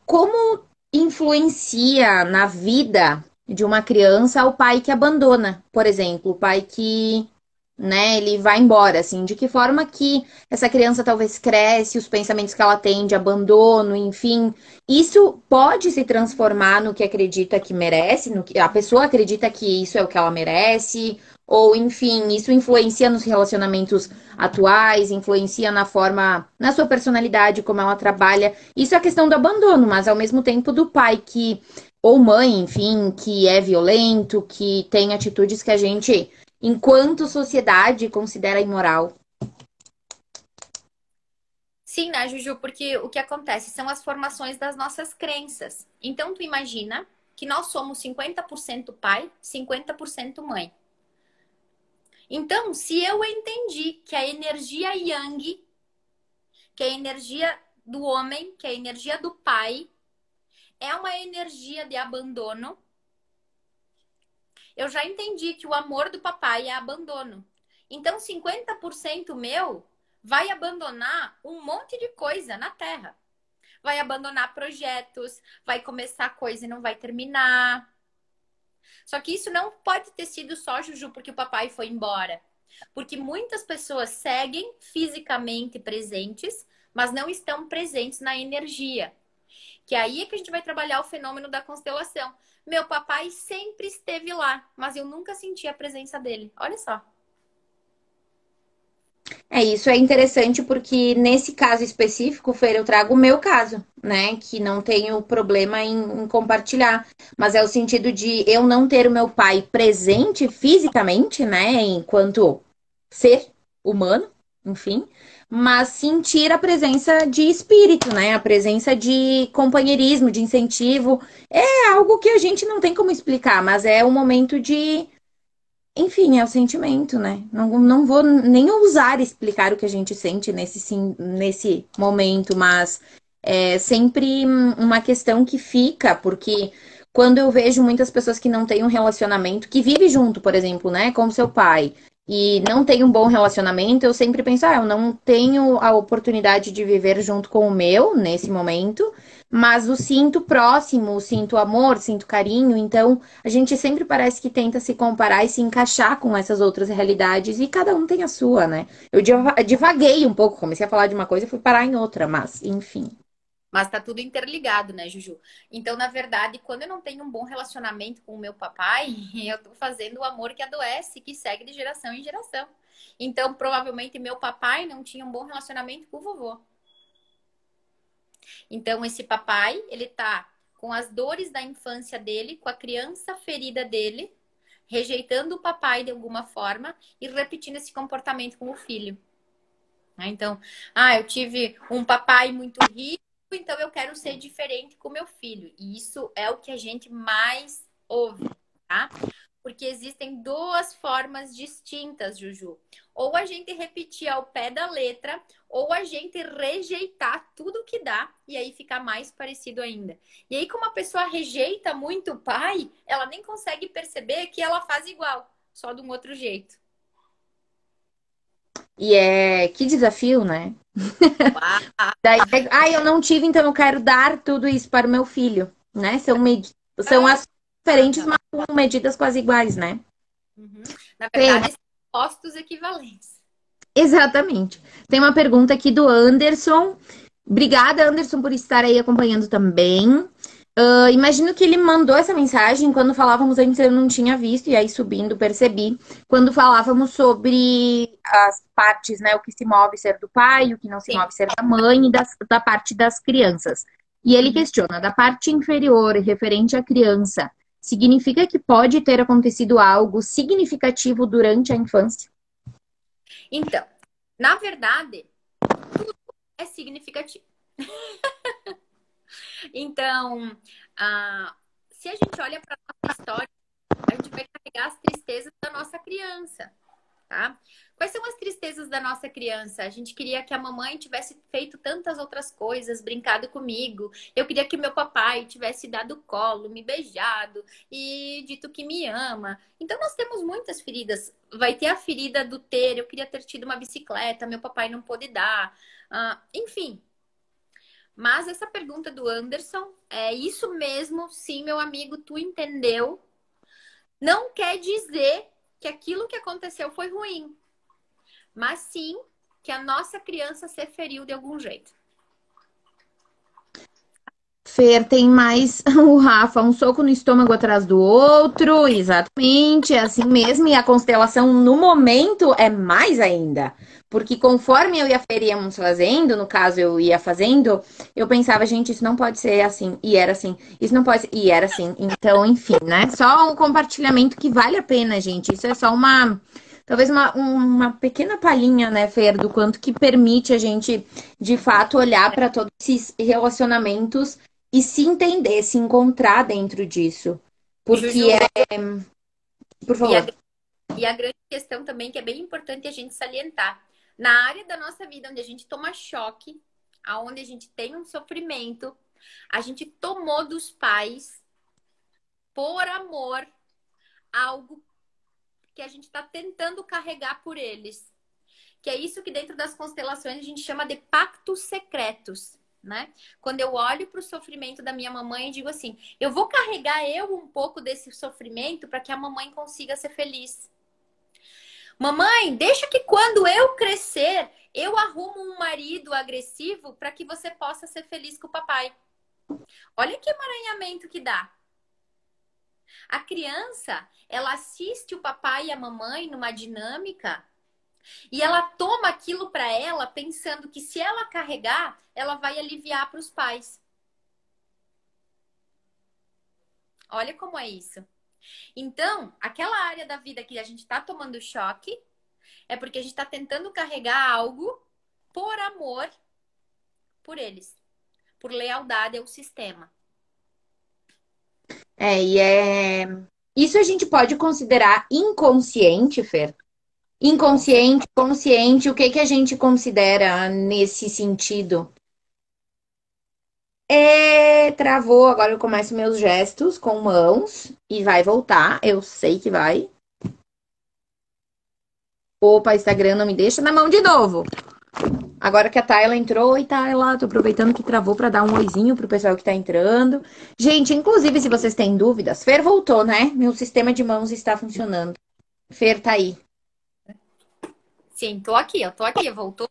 Como influencia na vida de uma criança o pai que abandona, por exemplo, o pai que né? Ele vai embora, assim, de que forma que essa criança talvez cresce, os pensamentos que ela tem de abandono, enfim, isso pode se transformar no que acredita que merece, no que a pessoa acredita que isso é o que ela merece, ou enfim, isso influencia nos relacionamentos atuais, influencia na forma, na sua personalidade, como ela trabalha. Isso é a questão do abandono, mas ao mesmo tempo do pai que ou mãe, enfim, que é violento, que tem atitudes que a gente enquanto sociedade considera imoral. Sim, né, Juju? Porque o que acontece são as formações das nossas crenças. Então, tu imagina que nós somos 50% pai, 50% mãe. Então, se eu entendi que a energia yang, que é a energia do homem, que é a energia do pai, é uma energia de abandono, eu já entendi que o amor do papai é abandono. Então, 50% meu vai abandonar um monte de coisa na Terra. Vai abandonar projetos, vai começar coisa e não vai terminar. Só que isso não pode ter sido só, Juju, porque o papai foi embora. Porque muitas pessoas seguem fisicamente presentes, mas não estão presentes na energia. Que aí é que a gente vai trabalhar o fenômeno da constelação. Meu papai sempre esteve lá, mas eu nunca senti a presença dele. Olha só. É, isso é interessante porque nesse caso específico, Fer, eu trago o meu caso, né? Que não tenho problema em compartilhar. Mas é o sentido de eu não ter o meu pai presente fisicamente, né? Enquanto ser humano, enfim. Mas sentir a presença de espírito, né? A presença de companheirismo, de incentivo. É algo que a gente não tem como explicar, mas é um momento de enfim, é o sentimento, né? Não vou nem ousar explicar o que a gente sente nesse momento, mas é sempre uma questão que fica, porque quando eu vejo muitas pessoas que não têm um relacionamento, que vive junto, por exemplo, né, com seu pai, e não tem um bom relacionamento, eu sempre penso, eu não tenho a oportunidade de viver junto com o meu nesse momento, mas o sinto próximo, sinto amor, sinto carinho, então a gente sempre parece que tenta se comparar e se encaixar com essas outras realidades e cada um tem a sua, né? Eu divaguei um pouco, comecei a falar de uma coisa e fui parar em outra, mas enfim. Mas tá tudo interligado, né, Juju? Então, na verdade, quando eu não tenho um bom relacionamento com o meu papai, eu tô fazendo o amor que adoece, que segue de geração em geração. Então, provavelmente, meu papai não tinha um bom relacionamento com o vovô. Então, esse papai, ele tá com as dores da infância dele, com a criança ferida dele, rejeitando o papai de alguma forma e repetindo esse comportamento com o filho. Então, eu tive um papai muito rico, então eu quero ser diferente com meu filho. E isso é o que a gente mais ouve, tá? Porque existem duas formas distintas, Juju. Ou a gente repetir ao pé da letra, ou a gente rejeitar tudo que dá e aí ficar mais parecido ainda. E aí, como a pessoa rejeita muito o pai, ela nem consegue perceber que ela faz igual, só de um outro jeito. E é que desafio, né? Uau! Daí, eu não tive, então eu quero dar tudo isso para o meu filho, né? São as diferentes, mas com medidas quase iguais, né? Uhum. Na Tem, verdade, são postos equivalentes. exatamente. Tem uma pergunta aqui do Anderson. Obrigada, Anderson, por estar aí acompanhando também. Imagino que ele mandou essa mensagem quando falávamos antes, eu não tinha visto, e aí subindo percebi, quando falávamos sobre as partes, né? O que se move ser do pai, o que não se Sim. move ser da mãe e da parte das crianças. E ele Uhum. questiona, da parte inferior, referente à criança, significa que pode ter acontecido algo significativo durante a infância? Então, na verdade, é significativo. Então, se a gente olha para nossa história, a gente vai carregar as tristezas da nossa criança, tá? Quais são as tristezas da nossa criança? A gente queria que a mamãe tivesse feito tantas outras coisas, brincado comigo. Eu queria que meu papai tivesse dado colo, me beijado e dito que me ama. Então nós temos muitas feridas. Vai ter a ferida do ter, eu queria ter tido uma bicicleta, meu papai não pôde dar. Enfim. Mas essa pergunta do Anderson, é isso mesmo, sim, meu amigo, tu entendeu? Não quer dizer que aquilo que aconteceu foi ruim. mas sim que a nossa criança se feriu de algum jeito. Fer, tem mais o Rafa, um soco no estômago atrás do outro, exatamente, é assim mesmo, e a constelação no momento é mais ainda, porque conforme eu e a Fer íamos fazendo, no caso eu ia fazendo, eu pensava, gente, isso não pode ser assim, e era assim, isso não pode ser, e era assim, então, enfim, né, só um compartilhamento que vale a pena, gente, isso é só uma, talvez uma pequena palhinha, né, Fer, do quanto que permite a gente, de fato, olhar para todos esses relacionamentos e se entender, se encontrar dentro disso. Porque Juju, é. Por e a, favor. e a grande questão também, que é bem importante a gente salientar, na área da nossa vida onde a gente toma choque, aonde a gente tem um sofrimento, a gente tomou dos pais, por amor, algo que a gente está tentando carregar por eles. Que é isso que dentro das constelações a gente chama de pactos secretos, né? Quando eu olho para o sofrimento da minha mamãe e digo assim, eu vou carregar eu um pouco desse sofrimento para que a mamãe consiga ser feliz. Mamãe, deixa que quando eu crescer, eu arrumo um marido agressivo para que você possa ser feliz com o papai. Olha que emaranhamento que dá. A criança, ela assiste o papai e a mamãe numa dinâmica e ela toma aquilo para ela pensando que se ela carregar, ela vai aliviar para os pais. Olha como é isso. Então, aquela área da vida que a gente está tomando choque é porque a gente está tentando carregar algo por amor por eles, por lealdade ao sistema. E é. Isso a gente pode considerar inconsciente, Fer? Com certeza. Inconsciente, consciente, o que que a gente considera nesse sentido? Travou, agora eu começo meus gestos com mãos e vai voltar, eu sei que vai. Opa, Instagram não me deixa na mão de novo. Agora que a Tayla entrou, oi Tayla, tô aproveitando que travou para dar um oizinho pro pessoal que tá entrando. Gente, inclusive, se vocês têm dúvidas, Fer voltou, né? Meu sistema de mãos está funcionando. Fer tá aí. Sim, tô aqui, voltou.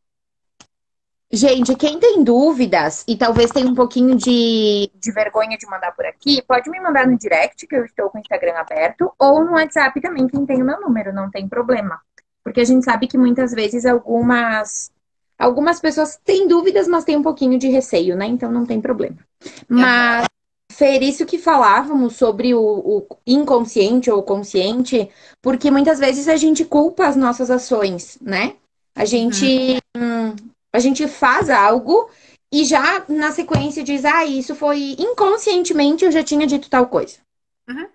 Gente, quem tem dúvidas e talvez tenha um pouquinho de vergonha de mandar por aqui, pode me mandar no direct, que eu estou com o Instagram aberto, ou no WhatsApp também, quem tem o meu número, não tem problema. Porque a gente sabe que muitas vezes algumas pessoas têm dúvidas, mas têm um pouquinho de receio, né? Então não tem problema. Aham. Mas, Fer, isso que falávamos sobre o inconsciente ou consciente, porque muitas vezes a gente culpa as nossas ações, né? A Uhum. gente, a gente faz algo e já na sequência diz, ah, isso foi inconscientemente, eu já tinha dito tal coisa. Uhum.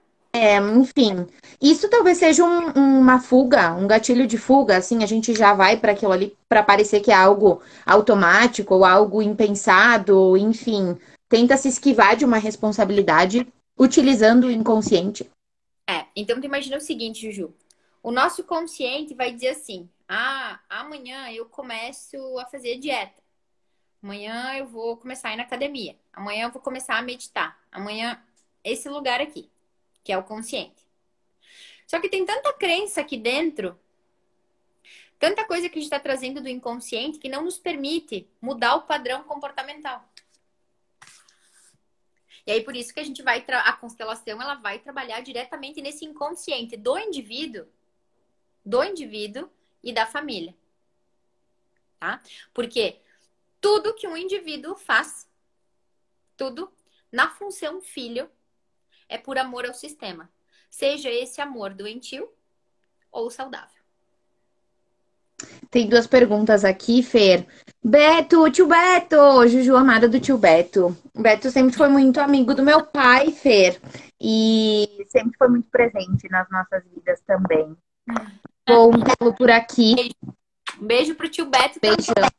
Enfim, isso talvez seja uma fuga, um gatilho de fuga, assim, a gente já vai para aquilo ali para parecer que é algo automático ou algo impensado, enfim, tenta se esquivar de uma responsabilidade utilizando o inconsciente. Então tu imagina o seguinte, Juju. O nosso consciente vai dizer assim: ah, amanhã eu começo a fazer dieta. Amanhã eu vou começar a ir na academia. Amanhã eu vou começar a meditar. Amanhã, esse lugar aqui, que é o consciente. Só que tem tanta crença aqui dentro, tanta coisa que a gente está trazendo do inconsciente que não nos permite mudar o padrão comportamental. E aí, por isso que a gente vai. A constelação ela vai trabalhar diretamente nesse inconsciente do indivíduo e da família. Tá? Porque tudo que um indivíduo faz, tudo na função filho, é por amor ao sistema. Seja esse amor doentio ou saudável. Tem duas perguntas aqui, Fer. Beto, tio Beto, Juju amada do tio Beto. O Beto sempre foi muito amigo do meu pai, Fer, e sempre foi muito presente nas nossas vidas também. Bom tê-lo por aqui. Um beijo pro tio Beto também. Beijão,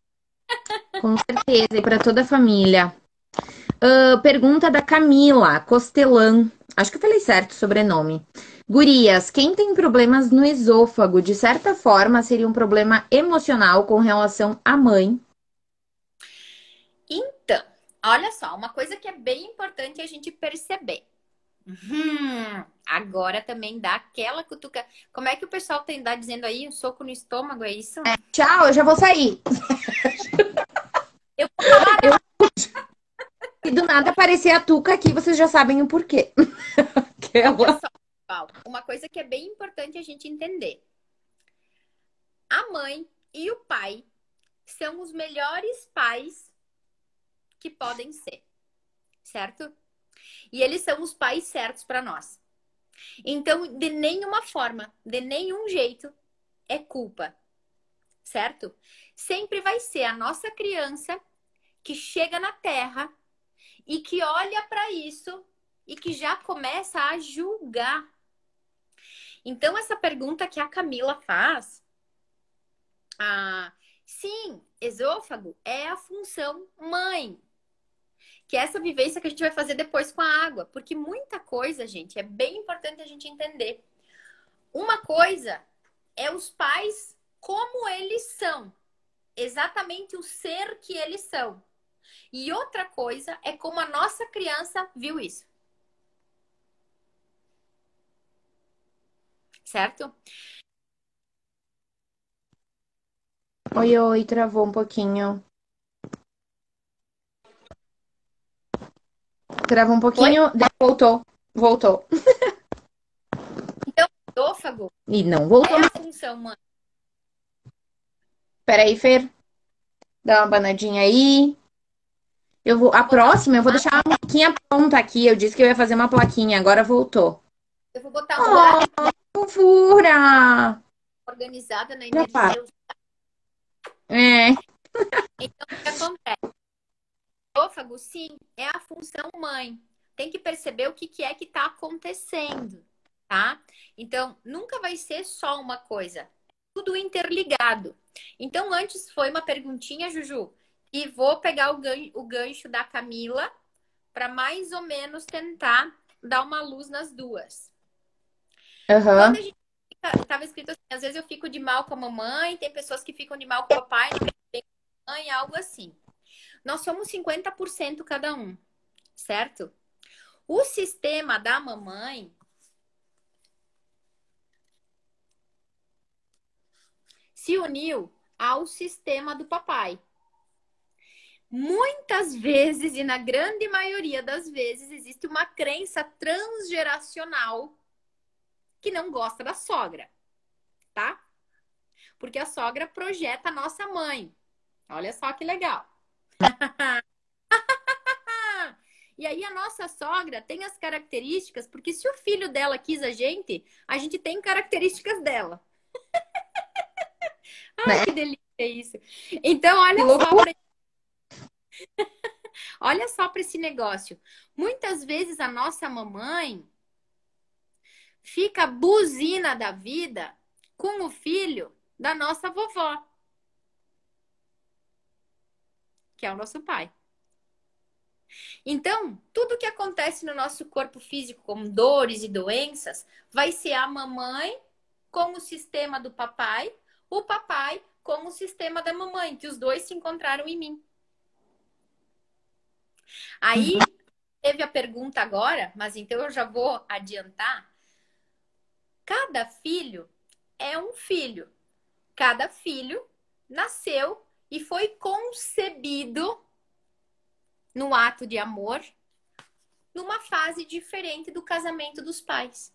com certeza, e para toda a família. Pergunta da Camila Costelã. Acho que eu falei certo o sobrenome. Gurias, quem tem problemas no esôfago, de certa forma, seria um problema emocional com relação à mãe. Então, olha só, uma coisa que é bem importante a gente perceber. Agora também dá aquela cutuca. Como é que o pessoal tem dá dizendo aí? Um soco no estômago, é isso? Tchau, eu já vou sair. Eu vou falar, Eu, se do nada aparecer a Tuca aqui, vocês já sabem o porquê. olha Aquela. só, pessoal, uma coisa que é bem importante a gente entender. A mãe e o pai são os melhores pais que podem ser, certo? E eles são os pais certos para nós. Então, de nenhuma forma, de nenhum jeito, é culpa, certo? Sempre vai ser a nossa criança que chega na Terra e que olha para isso e que já começa a julgar. Então, essa pergunta que a Camila faz, sim, esôfago é a função mãe, que é essa vivência que a gente vai fazer depois com a água, porque muita coisa, gente, é bem importante a gente entender. Uma coisa é os pais como eles são, exatamente o ser que eles são. E outra coisa é como a nossa criança viu isso. Certo? Oi, oi, travou um pouquinho. Travou um Foi? pouquinho, daí voltou. Voltou. Então, o esôfago E não voltou é a mais. função mãe. Peraí, Fer. Dá uma banadinha aí. Eu vou, a Vou botar um, próxima, eu vou deixar a plaquinha pronta aqui. Eu disse que eu ia fazer uma plaquinha, agora voltou. eu vou botar um Oh, fofura! organizada na Já para. energia. É. Então, o que acontece? O esôfago, sim, é a função mãe. Tem que perceber o que é que está acontecendo, tá? Então, nunca vai ser só uma coisa. Tudo interligado. Então, antes foi uma perguntinha, Juju, e vou pegar o gancho da Camila para mais ou menos tentar dar uma luz nas duas. Quando a Aham. gente estava escrito assim, às vezes eu fico de mal com a mamãe, tem pessoas que ficam de mal com o papai, não fico bem com a mãe, algo assim. Nós somos 50% cada um, certo? O sistema da mamãe se uniu ao sistema do papai. Muitas vezes, e na grande maioria das vezes, existe uma crença transgeracional que não gosta da sogra, tá? Porque a sogra projeta a nossa mãe. Olha só que legal. E aí a nossa sogra tem as características, porque se o filho dela quis a gente tem características dela. Ai, Né? que delícia isso. Então, Que loucura. olha só para esse negócio. Muitas vezes a nossa mamãe fica buzina da vida com o filho da nossa vovó, que é o nosso pai. Então, tudo que acontece no nosso corpo físico, como dores e doenças, vai ser a mamãe com o sistema do papai, o papai com o sistema da mamãe, que os dois se encontraram em mim. Aí, teve a pergunta agora, mas então eu já vou adiantar. Cada filho é um filho. Cada filho nasceu e foi concebido no ato de amor, numa fase diferente do casamento dos pais.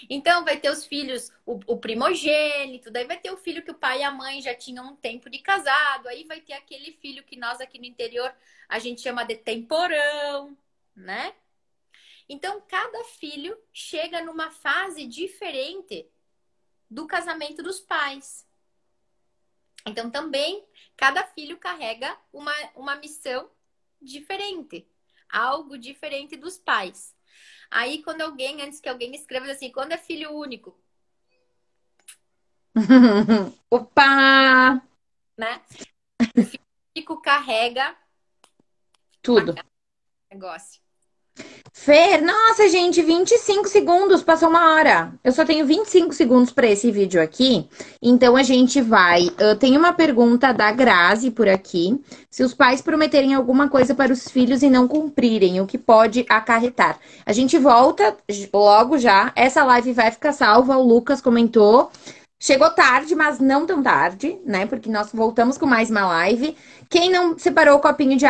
Então, vai ter os filhos, o primogênito, daí vai ter o filho que o pai e a mãe já tinham um tempo de casado, aí vai ter aquele filho que nós aqui no interior a gente chama de temporão, né? Então, cada filho chega numa fase diferente do casamento dos pais. Então, também, cada filho carrega uma missão diferente, algo diferente dos pais. Aí, quando alguém, antes que alguém escreva assim, quando é filho único, Opa! né? O filho único carrega Tudo. negócio. Fer, nossa, gente, 25 segundos, passou uma hora. Eu só tenho 25 segundos para esse vídeo aqui. Então a gente vai. Tem uma pergunta da Grazi por aqui. Se os pais prometerem alguma coisa para os filhos e não cumprirem, o que pode acarretar? A gente volta logo já. Essa live vai ficar salva. O Lucas comentou. Chegou tarde, mas não tão tarde, né? Porque nós voltamos com mais uma live. Quem não separou o copinho de